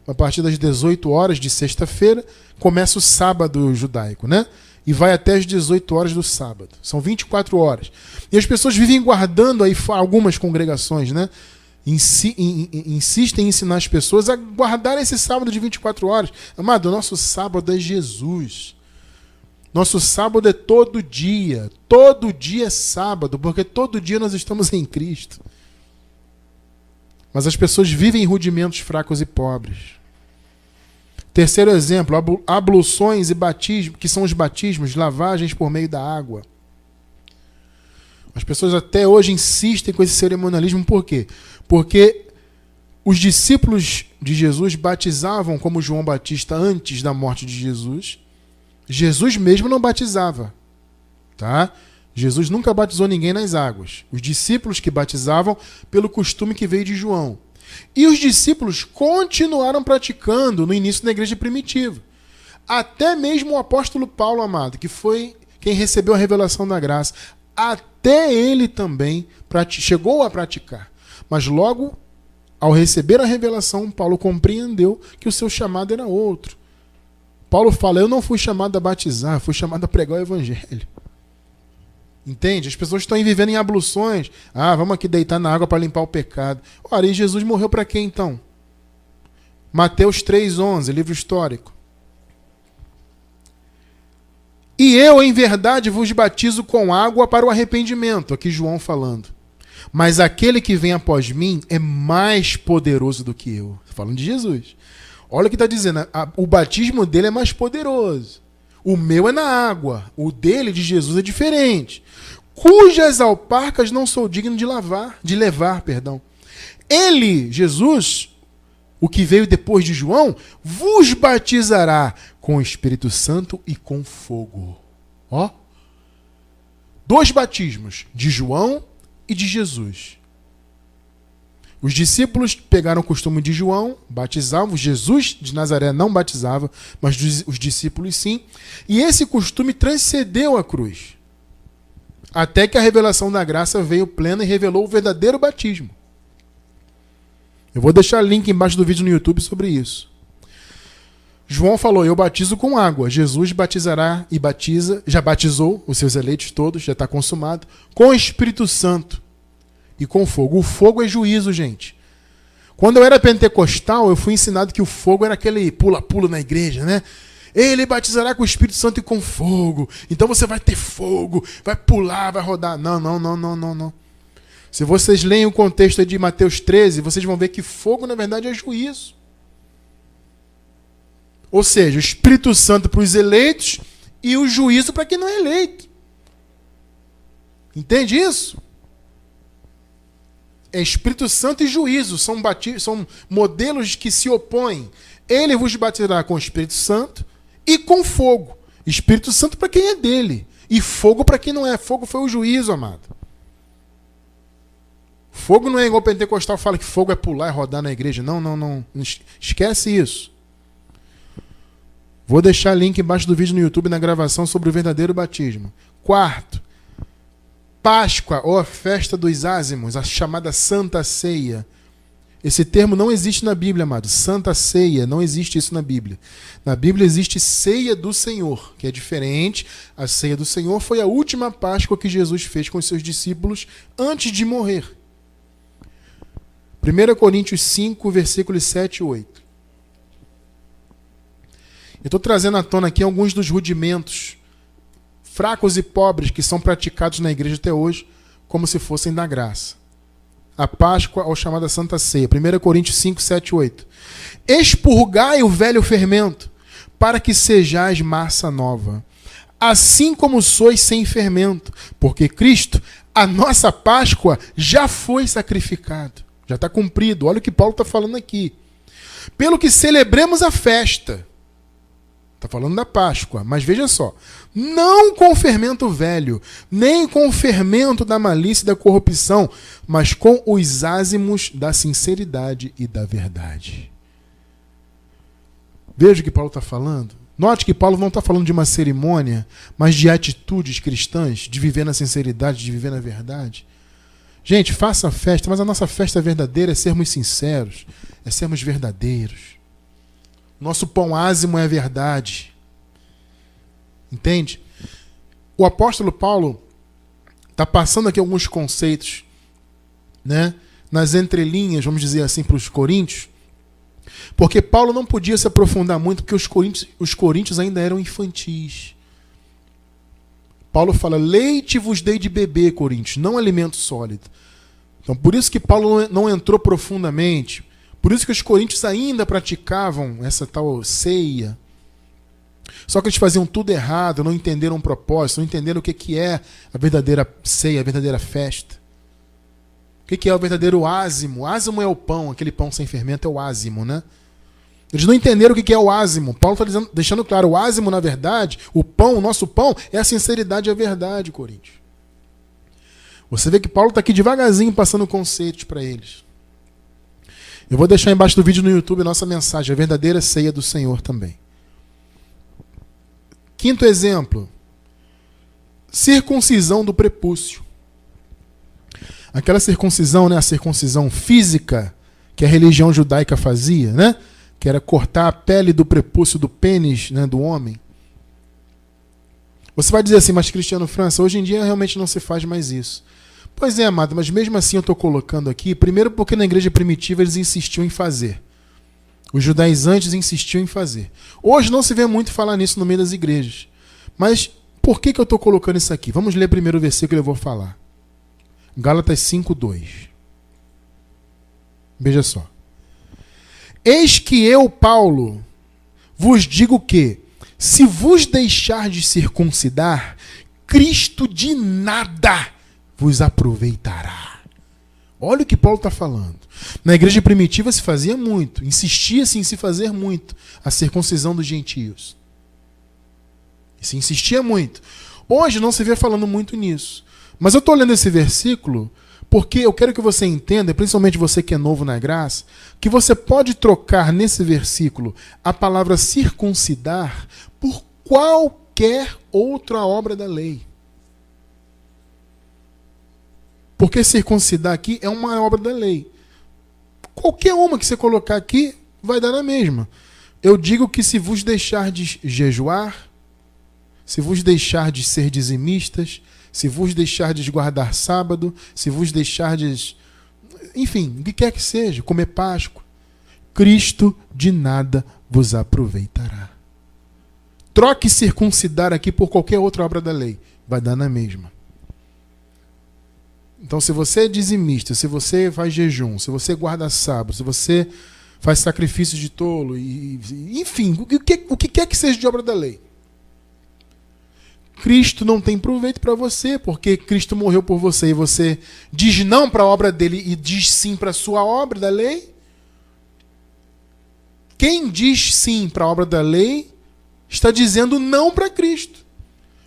A partir das 18 horas de sexta-feira, começa o sábado judaico, né? E vai até as 18 horas do sábado. São 24 horas. E as pessoas vivem guardando aí, algumas congregações, né? Insistem em ensinar as pessoas a guardar esse sábado de 24 horas. Amado, o nosso sábado é Jesus. Nosso sábado é todo dia é sábado, porque todo dia nós estamos em Cristo. Mas as pessoas vivem em rudimentos fracos e pobres. Terceiro exemplo, abluções e batismos, que são os batismos, lavagens por meio da água. As pessoas até hoje insistem com esse cerimonialismo, por quê? Porque os discípulos de Jesus batizavam como João Batista antes da morte de Jesus. Jesus mesmo não batizava, tá? Jesus nunca batizou ninguém nas águas. Os discípulos que batizavam pelo costume que veio de João. E os discípulos continuaram praticando no início da igreja primitiva. Até mesmo o apóstolo Paulo, amado, que foi quem recebeu a revelação da graça, até ele também chegou a praticar. Mas logo, ao receber a revelação, Paulo compreendeu que o seu chamado era outro. Paulo fala, eu não fui chamado a batizar, fui chamado a pregar o evangelho. Entende? As pessoas estão vivendo em abluções. Vamos aqui deitar na água para limpar o pecado. Ora, e Jesus morreu para quem então? Mateus 3,11, livro histórico. E eu, em verdade, vos batizo com água para o arrependimento. Aqui João falando. Mas aquele que vem após mim é mais poderoso do que eu. Falando de Jesus. Olha o que está dizendo. O batismo dele é mais poderoso. O meu é na água. O dele, de Jesus, é diferente. Cujas alparcas não sou digno de levar. Ele, Jesus, o que veio depois de João, vos batizará com o Espírito Santo e com fogo. Ó. 2 batismos, de João e de Jesus. Os discípulos pegaram o costume de João, batizavam. Jesus de Nazaré não batizava, mas os discípulos sim. E esse costume transcendeu a cruz. Até que a revelação da graça veio plena e revelou o verdadeiro batismo. Eu vou deixar link embaixo do vídeo no YouTube sobre isso. João falou, eu batizo com água. Jesus batizará e batiza, já batizou os seus eleitos todos, já está consumado, com o Espírito Santo e com fogo. O fogo é juízo, gente. Quando eu era pentecostal, eu fui ensinado que o fogo era aquele pula-pula na igreja, né? Ele batizará com o Espírito Santo e com fogo. Então você vai ter fogo, vai pular, vai rodar. Não. Se vocês leem o contexto de Mateus 13, vocês vão ver que fogo, na verdade, é juízo. Ou seja, o Espírito Santo para os eleitos e o juízo para quem não é eleito. Entende isso? É Espírito Santo e juízo, são modelos que se opõem. Ele vos batizará com o Espírito Santo e com fogo. Espírito Santo para quem é dele. E fogo para quem não é. Fogo foi o juízo, amado. Fogo não é igual o pentecostal fala que fogo é pular e rodar na igreja. Não. Esquece isso. Vou deixar link embaixo do vídeo no YouTube na gravação sobre o verdadeiro batismo. 4. Páscoa, ou a festa dos ázimos, a chamada Santa Ceia. Esse termo não existe na Bíblia, amado. Santa Ceia, não existe isso na Bíblia. Na Bíblia existe Ceia do Senhor, que é diferente. A Ceia do Senhor foi a última Páscoa que Jesus fez com os seus discípulos antes de morrer. 1 Coríntios 5, versículos 7 e 8. Eu estou trazendo à tona aqui alguns dos rudimentos fracos e pobres que são praticados na igreja até hoje, como se fossem da graça. A Páscoa ou chamada Santa Ceia. 1 Coríntios 5, 7 e 8. Expurgai o velho fermento, para que sejais massa nova, assim como sois sem fermento, porque Cristo, a nossa Páscoa, já foi sacrificado. Já está cumprido. Olha o que Paulo está falando aqui. Pelo que celebremos a festa. Está falando da Páscoa. Mas veja só. Não com o fermento velho, nem com o fermento da malícia e da corrupção, mas com os ázimos da sinceridade e da verdade. Veja o que Paulo está falando. Note que Paulo não está falando de uma cerimônia, mas de atitudes cristãs, de viver na sinceridade, de viver na verdade. Gente, faça a festa, mas a nossa festa verdadeira é sermos sinceros, é sermos verdadeiros. Nosso pão ázimo é a verdade. Entende? O apóstolo Paulo está passando aqui alguns conceitos, né, nas entrelinhas, vamos dizer assim, para os coríntios, porque Paulo não podia se aprofundar muito, porque os coríntios ainda eram infantis. Paulo fala, leite vos dei de beber, coríntios, não alimento sólido. Então, por isso que Paulo não entrou profundamente. Por isso que os coríntios ainda praticavam essa tal ceia. Só que eles faziam tudo errado, não entenderam o propósito, não entenderam o que é a verdadeira ceia, a verdadeira festa. O que é o verdadeiro ázimo? O ázimo é o pão, aquele pão sem fermento é o ázimo, né? Eles não entenderam o que é o ázimo. Paulo está deixando claro, o ázimo, na verdade, o pão, o nosso pão, é a sinceridade e a verdade, Coríntios. Você vê que Paulo está aqui devagarzinho passando conceitos para eles. Eu vou deixar embaixo do vídeo no YouTube a nossa mensagem, a verdadeira ceia do Senhor também. Quinto exemplo, circuncisão do prepúcio. Aquela circuncisão, né, a circuncisão física que a religião judaica fazia, né, que era cortar a pele do prepúcio do pênis, né, do homem. Você vai dizer assim, mas Cristiano França, hoje em dia realmente não se faz mais isso. Pois é, amado, mas mesmo assim eu estou colocando aqui, primeiro porque na igreja primitiva eles insistiam em fazer. Os judaizantes insistiam em fazer. Hoje não se vê muito falar nisso no meio das igrejas. Mas por que eu estou colocando isso aqui? Vamos ler primeiro o versículo que eu vou falar. Gálatas 5:2. Veja só. Eis que eu, Paulo, vos digo que, se vos deixar de circuncidar, Cristo de nada vos aproveitará. Olha o que Paulo está falando. Na igreja primitiva se fazia muito, insistia-se em se fazer muito a circuncisão dos gentios. Se insistia muito. Hoje não se vê falando muito nisso. Mas eu estou lendo esse versículo porque eu quero que você entenda, principalmente você que é novo na graça, que você pode trocar nesse versículo a palavra circuncidar por qualquer outra obra da lei. Porque circuncidar aqui é uma obra da lei. Qualquer uma que você colocar aqui vai dar na mesma. Eu digo que se vos deixar de jejuar, se vos deixar de ser dizimistas, se vos deixar de guardar sábado, se vos deixar de... Enfim, o que quer que seja, comer Páscoa, Cristo de nada vos aproveitará. Troque circuncidar aqui por qualquer outra obra da lei. Vai dar na mesma. Então, se você é dizimista, se você faz jejum, se você guarda sábado, se você faz sacrifício de tolo, enfim, o que quer que seja de obra da lei, Cristo não tem proveito para você, porque Cristo morreu por você e você diz não para a obra dele e diz sim para a sua obra da lei. Quem diz sim para a obra da lei está dizendo não para Cristo.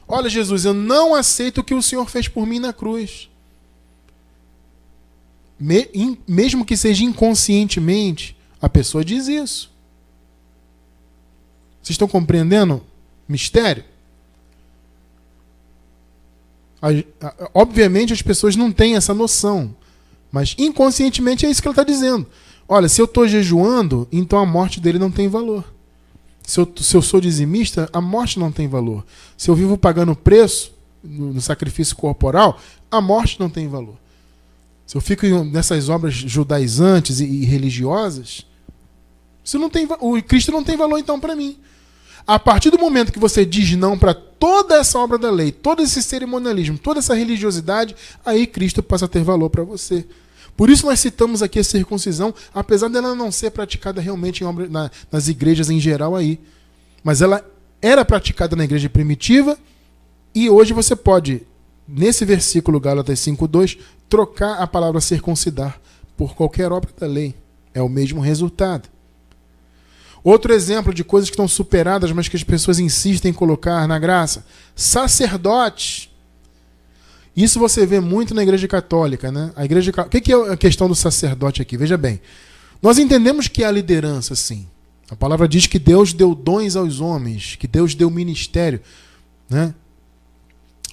Olha, Jesus, eu não aceito o que o Senhor fez por mim na cruz. Mesmo que seja inconscientemente, a pessoa diz isso. Vocês estão compreendendo o mistério? Obviamente as pessoas não têm essa noção, mas inconscientemente é isso que ela está dizendo. Olha, se eu estou jejuando, então a morte dele não tem valor. Se eu sou dizimista, a morte não tem valor. Se eu vivo pagando preço no sacrifício corporal, a morte não tem valor. Se eu fico nessas obras judaizantes e religiosas, o Cristo não tem valor então para mim. A partir do momento que você diz não para toda essa obra da lei, todo esse cerimonialismo, toda essa religiosidade, aí Cristo passa a ter valor para você. Por isso nós citamos aqui a circuncisão, apesar dela não ser praticada realmente nas igrejas em geral aí. Mas ela era praticada na igreja primitiva e hoje você pode, nesse versículo Gálatas 5:2, trocar a palavra circuncidar por qualquer obra da lei. É o mesmo resultado. Outro exemplo de coisas que estão superadas, mas que as pessoas insistem em colocar na graça: sacerdotes. Isso você vê muito na Igreja Católica, né? O que é a questão do sacerdote aqui? Veja bem, nós entendemos que há liderança, sim. A palavra diz que Deus deu dons aos homens, que Deus deu ministério, né?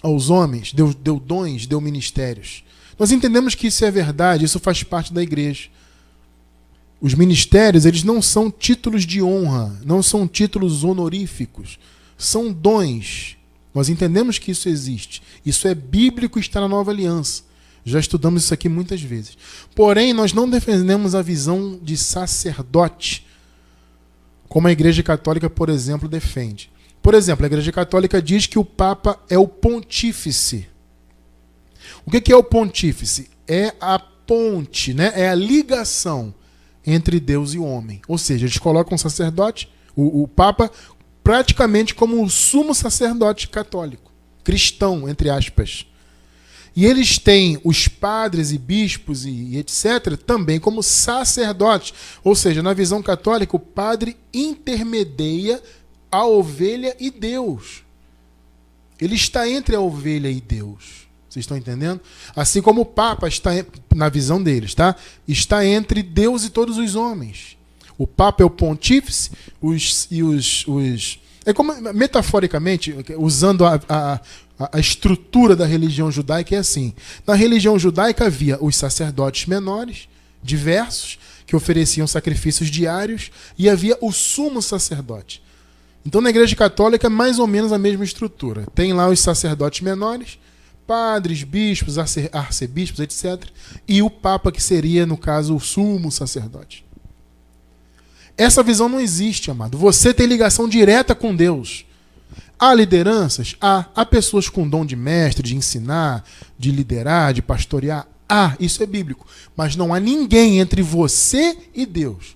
Aos homens, Deus deu dons, deu ministérios. Nós entendemos que isso é verdade, isso faz parte da igreja. Os ministérios, eles não são títulos de honra, não são títulos honoríficos, são dons. Nós entendemos que isso existe. Isso é bíblico e está na Nova Aliança. Já estudamos isso aqui muitas vezes. Porém, nós não defendemos a visão de sacerdote, como a Igreja Católica, por exemplo, defende. Por exemplo, a Igreja Católica diz que o Papa é o pontífice. O que é o pontífice? É a ponte, né? É a ligação entre Deus e o homem. Ou seja, eles colocam o sacerdote, o Papa, praticamente como o sumo sacerdote católico, cristão, entre aspas. E eles têm os padres e bispos e etc. também como sacerdotes. Ou seja, na visão católica, o padre intermedia a ovelha e Deus. Ele está entre a ovelha e Deus. Vocês estão entendendo? Assim como o Papa está, na visão deles, tá? Está entre Deus e todos os homens. O Papa é o pontífice, é como, metaforicamente, usando a estrutura da religião judaica, é assim. Na religião judaica havia os sacerdotes menores, diversos, que ofereciam sacrifícios diários, e havia o sumo sacerdote. Então, na Igreja Católica, é mais ou menos a mesma estrutura. Tem lá os sacerdotes menores, padres, bispos, arcebispos, etc. E o Papa, que seria, no caso, o sumo sacerdote. Essa visão não existe, amado. Você tem ligação direta com Deus. Há lideranças? Há pessoas com dom de mestre, de ensinar, de liderar, de pastorear. Isso é bíblico. Mas não há ninguém entre você e Deus.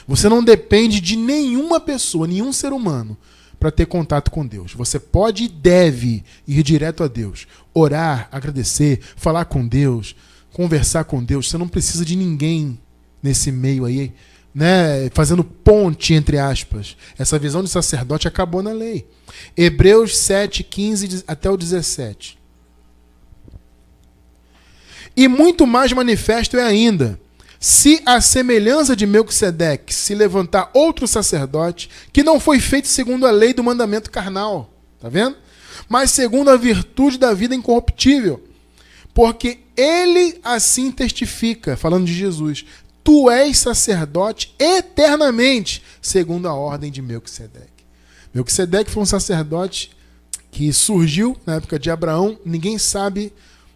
Você não depende de nenhuma pessoa, nenhum ser humano, para ter contato com Deus. Você pode e deve ir direto a Deus. Orar, agradecer, falar com Deus, conversar com Deus. Você não precisa de ninguém nesse meio aí, né, fazendo ponte, entre aspas. Essa visão de sacerdote acabou na lei. Hebreus 7, 15 até o 17. E muito mais manifesto é ainda, se a semelhança de Melquisedeque se levantar outro sacerdote, que não foi feito segundo a lei do mandamento carnal, tá vendo? Mas segundo a virtude da vida incorruptível. Porque ele assim testifica, falando de Jesus: tu és sacerdote eternamente, segundo a ordem de Melquisedeque. Melquisedeque foi um sacerdote que surgiu na época de Abraão. Ninguém sabe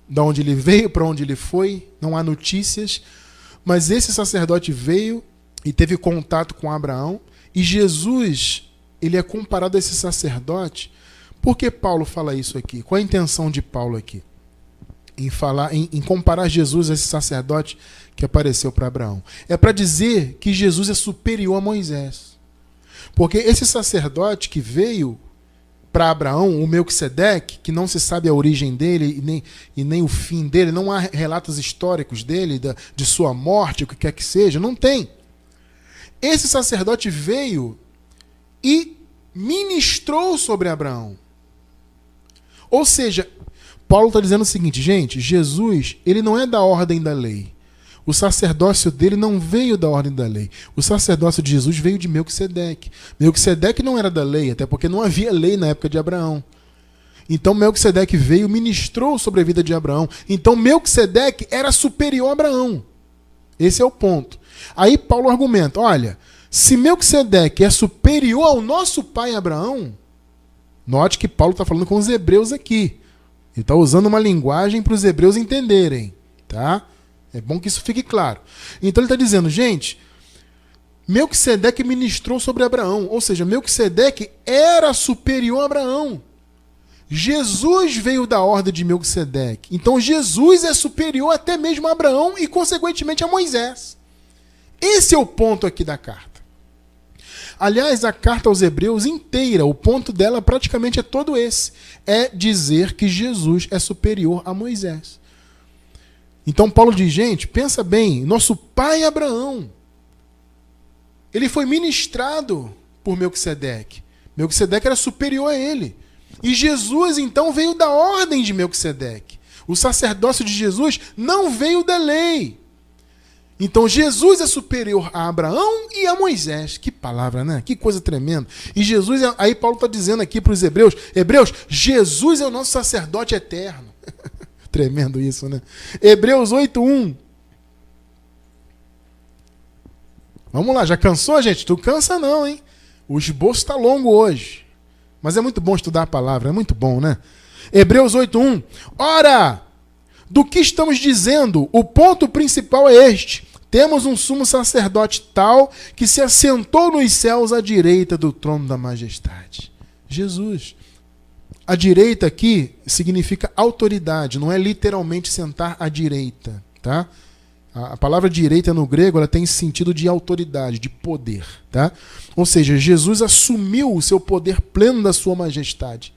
de onde ele veio, para onde ele foi, não há notícias. Mas esse sacerdote veio e teve contato com Abraão. E Jesus, ele é comparado a esse sacerdote. Por que Paulo fala isso aqui? Qual a intenção de Paulo aqui? Em comparar Jesus a esse sacerdote que apareceu para Abraão. É para dizer que Jesus é superior a Moisés. Porque esse sacerdote que veio para Abraão, o Melquisedeque, que não se sabe a origem dele e nem o fim dele, não há relatos históricos dele, de sua morte, o que quer que seja, não tem. Esse sacerdote veio e ministrou sobre Abraão. Ou seja, Paulo está dizendo o seguinte: gente, Jesus, ele não é da ordem da lei. O sacerdócio dele não veio da ordem da lei. O sacerdócio de Jesus veio de Melquisedeque. Melquisedeque não era da lei, até porque não havia lei na época de Abraão. Então Melquisedeque veio e ministrou sobre a vida de Abraão. Então Melquisedeque era superior a Abraão. Esse é o ponto. Aí Paulo argumenta: olha, se Melquisedeque é superior ao nosso pai Abraão, note que Paulo está falando com os hebreus aqui. Ele está usando uma linguagem para os hebreus entenderem, tá? É bom que isso fique claro. Então ele está dizendo: gente, Melquisedeque ministrou sobre Abraão. Ou seja, Melquisedeque era superior a Abraão. Jesus veio da ordem de Melquisedeque. Então Jesus é superior até mesmo a Abraão e, consequentemente, a Moisés. Esse é o ponto aqui da carta. Aliás, a carta aos Hebreus inteira, o ponto dela praticamente é todo esse. É dizer que Jesus é superior a Moisés. Então Paulo diz: gente, pensa bem, nosso pai Abraão, ele foi ministrado por Melquisedeque. Melquisedeque era superior a ele. E Jesus, então, veio da ordem de Melquisedeque. O sacerdócio de Jesus não veio da lei. Então, Jesus é superior a Abraão e a Moisés. Que palavra, né? Que coisa tremenda. E Jesus, aí Paulo está dizendo aqui para os hebreus, Jesus é o nosso sacerdote eterno. Tremendo isso, né? Hebreus 8:1. Vamos lá, já cansou, gente? Tu cansa não, hein? O esboço está longo hoje. Mas é muito bom estudar a palavra, é muito bom, né? Hebreus 8:1. Ora, do que estamos dizendo? O ponto principal é este. Temos um sumo sacerdote tal que se assentou nos céus à direita do trono da majestade. Jesus. A direita aqui significa autoridade, não é literalmente sentar à direita, tá? A palavra direita no grego, ela tem sentido de autoridade, de poder, tá? Ou seja, Jesus assumiu o seu poder pleno da sua majestade.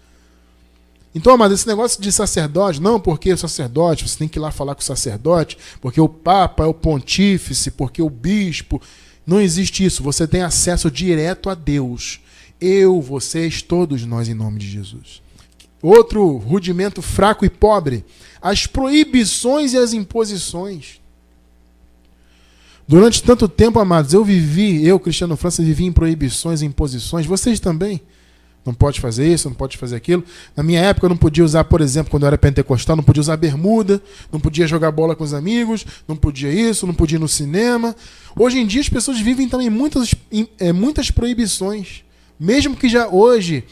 Então, amado, esse negócio de sacerdote, não porque o sacerdote, você tem que ir lá falar com o sacerdote, porque o papa é o pontífice, porque o bispo, não existe isso. Você tem acesso direto a Deus. Eu, vocês, todos nós, em nome de Jesus. Outro rudimento fraco e pobre, as proibições e as imposições. Durante tanto tempo, amados, eu, Cristiano França, vivi em proibições e imposições. Vocês também. Não pode fazer isso, não pode fazer aquilo. Na minha época eu não podia usar, por exemplo, quando eu era pentecostal, não podia usar bermuda, não podia jogar bola com os amigos, não podia isso, não podia ir no cinema. Hoje em dia as pessoas vivem também muitas proibições. Mesmo que já hoje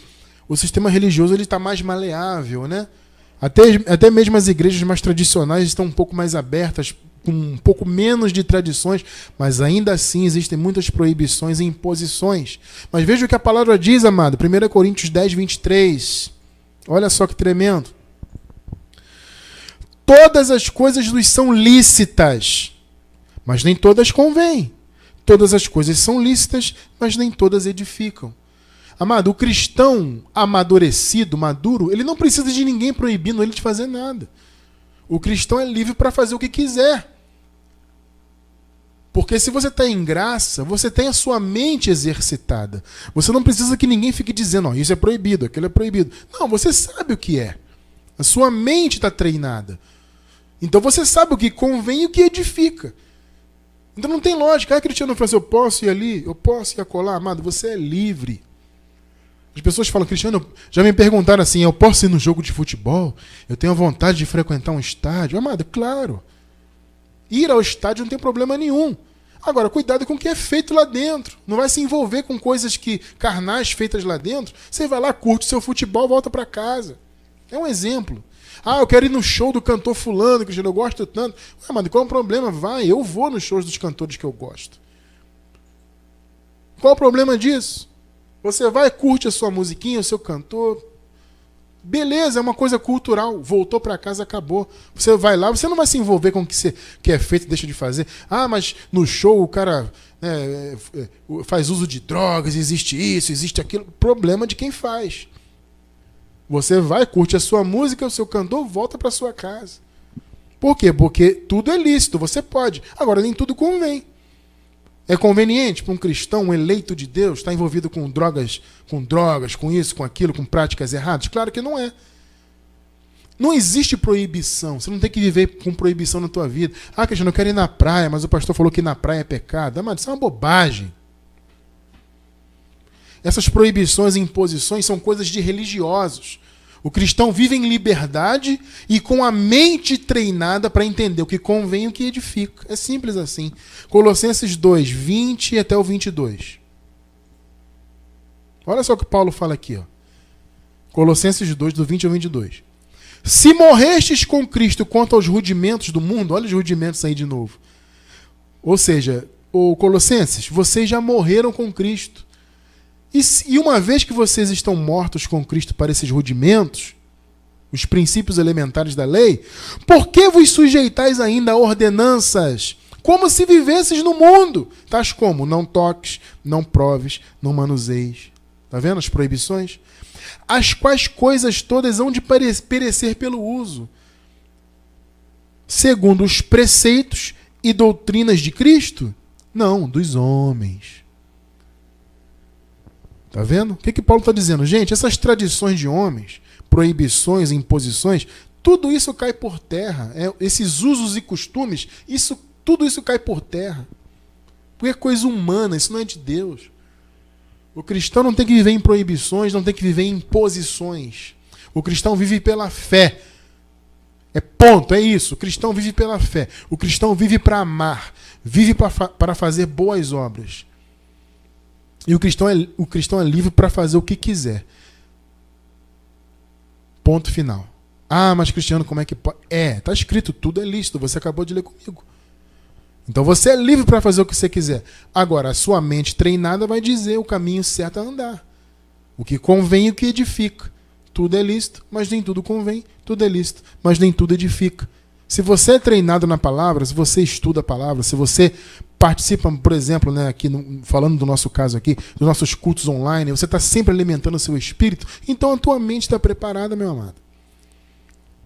o sistema religioso está mais maleável, né? Até mesmo as igrejas mais tradicionais estão um pouco mais abertas, com um pouco menos de tradições, mas ainda assim existem muitas proibições e imposições. Mas veja o que a palavra diz, amado, 1 Coríntios 10:23. Olha só que tremendo. Todas as coisas nos são lícitas, mas nem todas convêm. Todas as coisas são lícitas, mas nem todas edificam. Amado, o cristão amadurecido, maduro, ele não precisa de ninguém proibindo ele de fazer nada. O cristão é livre para fazer o que quiser. Porque se você está em graça, você tem a sua mente exercitada. Você não precisa que ninguém fique dizendo, isso é proibido, aquilo é proibido. Não, você sabe o que é. A sua mente está treinada. Então você sabe o que convém e o que edifica. Então não tem lógica. Cristiano França, eu posso ir ali, eu posso ir acolá. Amado, você é livre. As pessoas falam, Cristiano, já me perguntaram assim, eu posso ir no jogo de futebol? Eu tenho vontade de frequentar um estádio? Amado, claro. Ir ao estádio não tem problema nenhum. Agora, cuidado com o que é feito lá dentro. Não vai se envolver com coisas carnais feitas lá dentro. Você vai lá, curte o seu futebol, volta para casa. É um exemplo. Eu quero ir no show do cantor fulano, Cristiano, eu gosto tanto. Mas qual é o problema? Vai, eu vou nos shows dos cantores que eu gosto. Qual o problema disso? Você vai, curte a sua musiquinha, o seu cantor. Beleza, é uma coisa cultural. Voltou para casa, acabou. Você vai lá, você não vai se envolver com o que é feito e deixa de fazer. Mas no show o cara faz uso de drogas, existe isso, existe aquilo. Problema de quem faz. Você vai, curte a sua música, o seu cantor, volta para sua casa. Por quê? Porque tudo é lícito, você pode. Agora, nem tudo convém. É conveniente para um cristão, um eleito de Deus, estar envolvido com drogas, com isso, com aquilo, com práticas erradas? Claro que não é. Não existe proibição. Você não tem que viver com proibição na tua vida. Cristiano, eu quero ir na praia, mas o pastor falou que ir na praia é pecado. Mas isso é uma bobagem. Essas proibições e imposições são coisas de religiosos. O cristão vive em liberdade e com a mente treinada para entender o que convém e o que edifica. É simples assim. Colossenses 2, 20 até o 22. Olha só o que Paulo fala aqui. Colossenses 2, do 20 ao 22. Se morrestes com Cristo quanto aos rudimentos do mundo, olha os rudimentos aí de novo. Ou seja, Colossenses, vocês já morreram com Cristo. E uma vez que vocês estão mortos com Cristo para esses rudimentos, os princípios elementares da lei, por que vos sujeitais ainda a ordenanças, como se vivesses no mundo? Tais como, não toques, não proves, não manuseies. Está vendo as proibições? As quais coisas todas hão de perecer pelo uso, segundo os preceitos e doutrinas de Cristo? Não, dos homens. Tá vendo? O que Paulo está dizendo? Gente, essas tradições de homens, proibições, imposições, tudo isso cai por terra. Esses usos e costumes, tudo isso cai por terra. Porque é coisa humana, isso não é de Deus. O cristão não tem que viver em proibições, não tem que viver em imposições. O cristão vive pela fé. É isso. O cristão vive pela fé. O cristão vive para amar, vive para fazer boas obras. E o cristão é livre para fazer o que quiser. Ponto final. Ah, mas Cristiano, como é que pode? Está escrito, tudo é lícito, você acabou de ler comigo. Então você é livre para fazer o que você quiser. Agora, a sua mente treinada vai dizer o caminho certo a andar. O que convém e o que edifica. Tudo é lícito, mas nem tudo convém. Tudo é lícito, mas nem tudo edifica. Se você é treinado na palavra, se você estuda a palavra, se você participa, por exemplo, né, aqui falando do nosso caso aqui, dos nossos cultos online, você está sempre alimentando o seu espírito, então a tua mente está preparada, meu amado.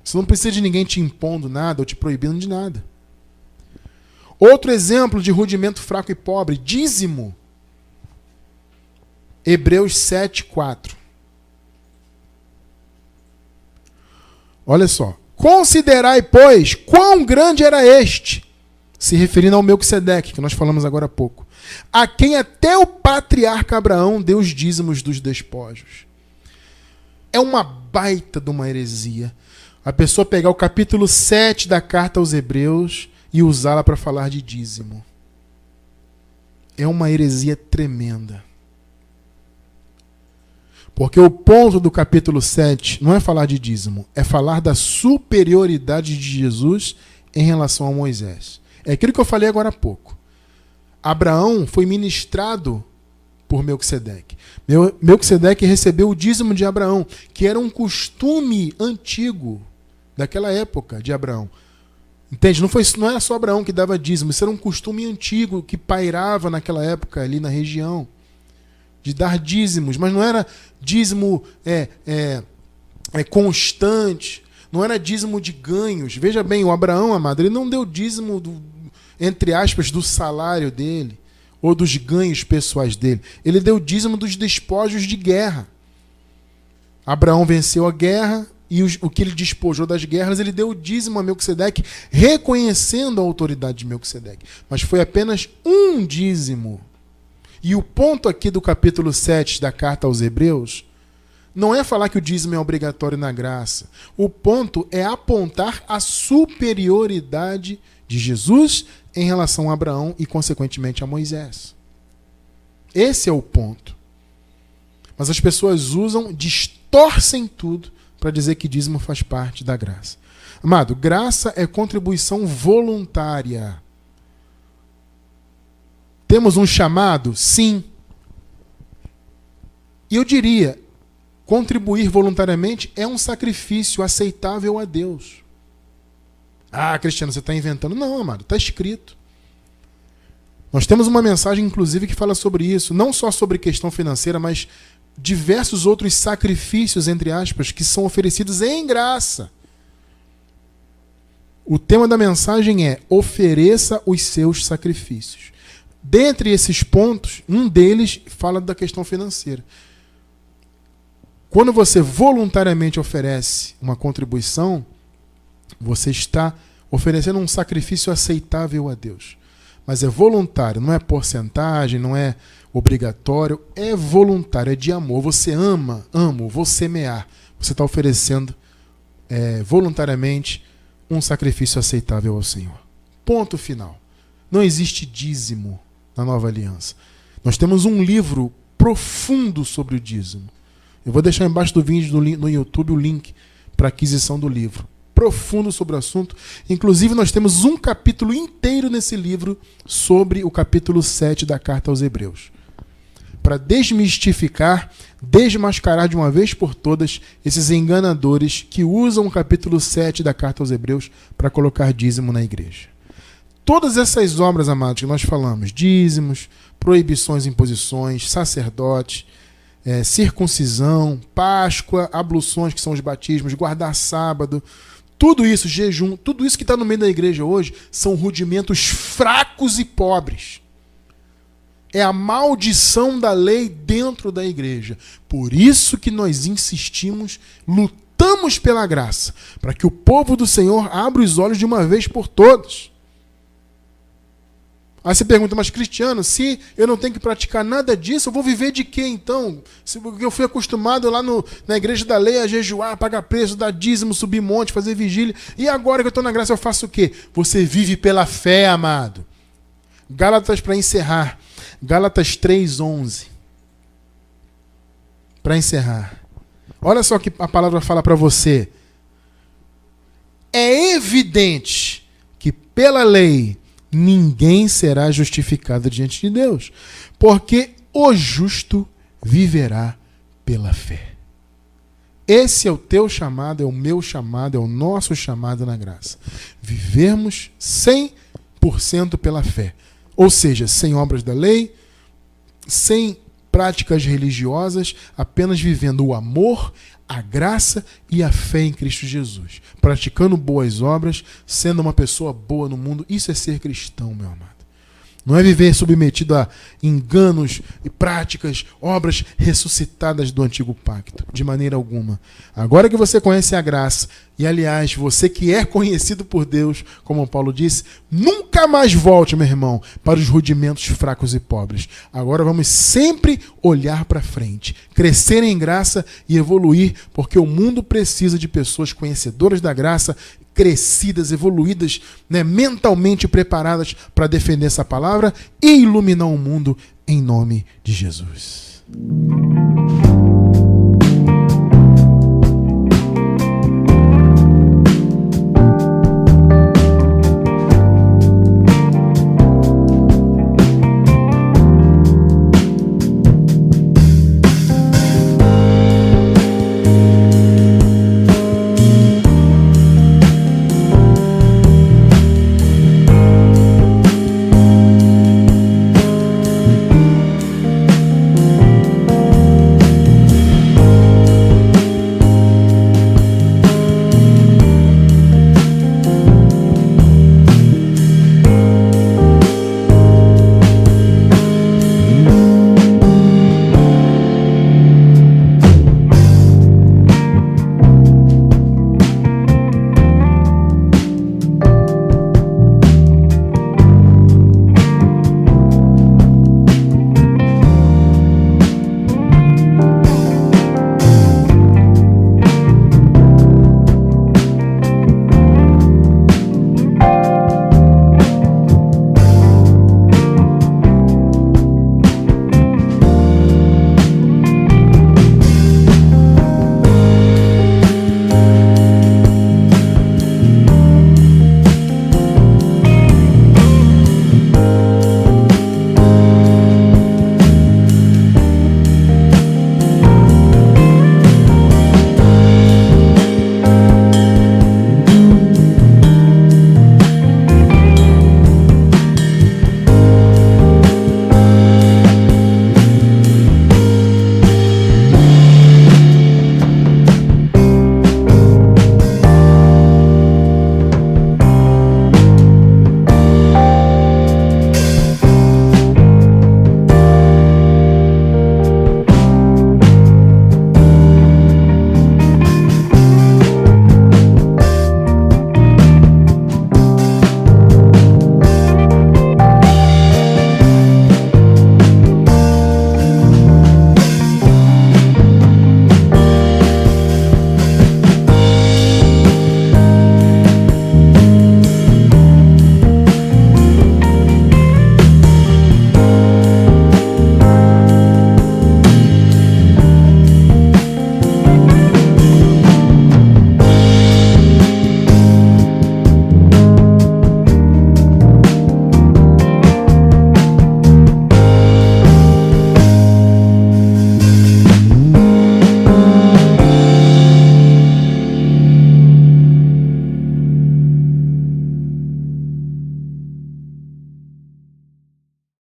Você não precisa de ninguém te impondo nada ou te proibindo de nada. Outro exemplo de rudimento fraco e pobre, dízimo. Hebreus 7:4. Olha só. Considerai, pois, quão grande era este, se referindo ao Melquisedeque, que nós falamos agora há pouco, a quem até o patriarca Abraão deu os dízimos dos despojos. É uma baita de uma heresia a pessoa pegar o capítulo 7 da carta aos Hebreus e usá-la para falar de dízimo. É uma heresia tremenda. Porque o ponto do capítulo 7 não é falar de dízimo, é falar da superioridade de Jesus em relação a Moisés. É aquilo que eu falei agora há pouco. Abraão foi ministrado por Melquisedeque. Melquisedeque recebeu o dízimo de Abraão, que era um costume antigo daquela época de Abraão. Entende? Não era só Abraão que dava dízimo, isso era um costume antigo que pairava naquela época ali na região. De dar dízimos, mas não era dízimo constante, não era dízimo de ganhos. Veja bem, o Abraão, amado, ele não deu dízimo, entre aspas, do salário dele, ou dos ganhos pessoais dele. Ele deu dízimo dos despojos de guerra. Abraão venceu a guerra, e o que ele despojou das guerras, ele deu o dízimo a Melquisedeque, reconhecendo a autoridade de Melquisedeque. Mas foi apenas um dízimo. E o ponto aqui do capítulo 7 da carta aos Hebreus não é falar que o dízimo é obrigatório na graça. O ponto é apontar a superioridade de Jesus em relação a Abraão e, consequentemente, a Moisés. Esse é o ponto. Mas as pessoas distorcem tudo para dizer que dízimo faz parte da graça. Amado, graça é contribuição voluntária. Temos um chamado? Sim. E eu diria, contribuir voluntariamente é um sacrifício aceitável a Deus. Ah, Cristiano, você está inventando. Não, amado, está escrito. Nós temos uma mensagem, inclusive, que fala sobre isso. Não só sobre questão financeira, mas diversos outros sacrifícios, entre aspas, que são oferecidos em graça. O tema da mensagem é: ofereça os seus sacrifícios. Dentre esses pontos, um deles fala da questão financeira. Quando você voluntariamente oferece uma contribuição, você está oferecendo um sacrifício aceitável a Deus. Mas é voluntário, não é porcentagem, não é obrigatório, é voluntário, é de amor. Você vou semear. Você está oferecendo voluntariamente um sacrifício aceitável ao Senhor. Ponto final. Não existe dízimo na Nova Aliança. Nós temos um livro profundo sobre o dízimo. Eu vou deixar embaixo do vídeo no YouTube o link para aquisição do livro. Profundo sobre o assunto. Inclusive, nós temos um capítulo inteiro nesse livro sobre o capítulo 7 da carta aos Hebreus. Para desmistificar, desmascarar de uma vez por todas esses enganadores que usam o capítulo 7 da carta aos Hebreus para colocar dízimo na igreja. Todas essas obras, amados, que nós falamos, dízimos, proibições, imposições, sacerdotes, circuncisão, Páscoa, abluções, que são os batismos, guardar sábado, tudo isso, jejum, tudo isso que está no meio da igreja hoje, são rudimentos fracos e pobres. É a maldição da lei dentro da igreja. Por isso que nós insistimos, lutamos pela graça, para que o povo do Senhor abra os olhos de uma vez por todas. Aí você pergunta, mas Cristiano, se eu não tenho que praticar nada disso, eu vou viver de quê então? Se eu fui acostumado lá na igreja da lei a jejuar, pagar preço, dar dízimo, subir monte, fazer vigília, e agora que eu estou na graça eu faço o quê? Você vive pela fé, amado. Gálatas, para encerrar, Gálatas 3:11. Para encerrar. Olha só o que a palavra fala para você. É evidente que pela lei ninguém será justificado diante de Deus, porque o justo viverá pela fé. Esse é o teu chamado, é o meu chamado, é o nosso chamado na graça. Vivermos 100% pela fé. Ou seja, sem obras da lei, sem práticas religiosas, apenas vivendo o amor, a graça e a fé em Cristo Jesus. Praticando boas obras, sendo uma pessoa boa no mundo. Isso é ser cristão, meu amado. Não é viver submetido a enganos e práticas, obras ressuscitadas do antigo pacto. De maneira alguma. Agora que você conhece a graça, e aliás, você que é conhecido por Deus, como Paulo disse, nunca mais volte, meu irmão, para os rudimentos fracos e pobres. Agora vamos sempre olhar para frente, crescer em graça e evoluir, porque o mundo precisa de pessoas conhecedoras da graça, crescidas, evoluídas, mentalmente preparadas para defender essa palavra e iluminar o mundo em nome de Jesus.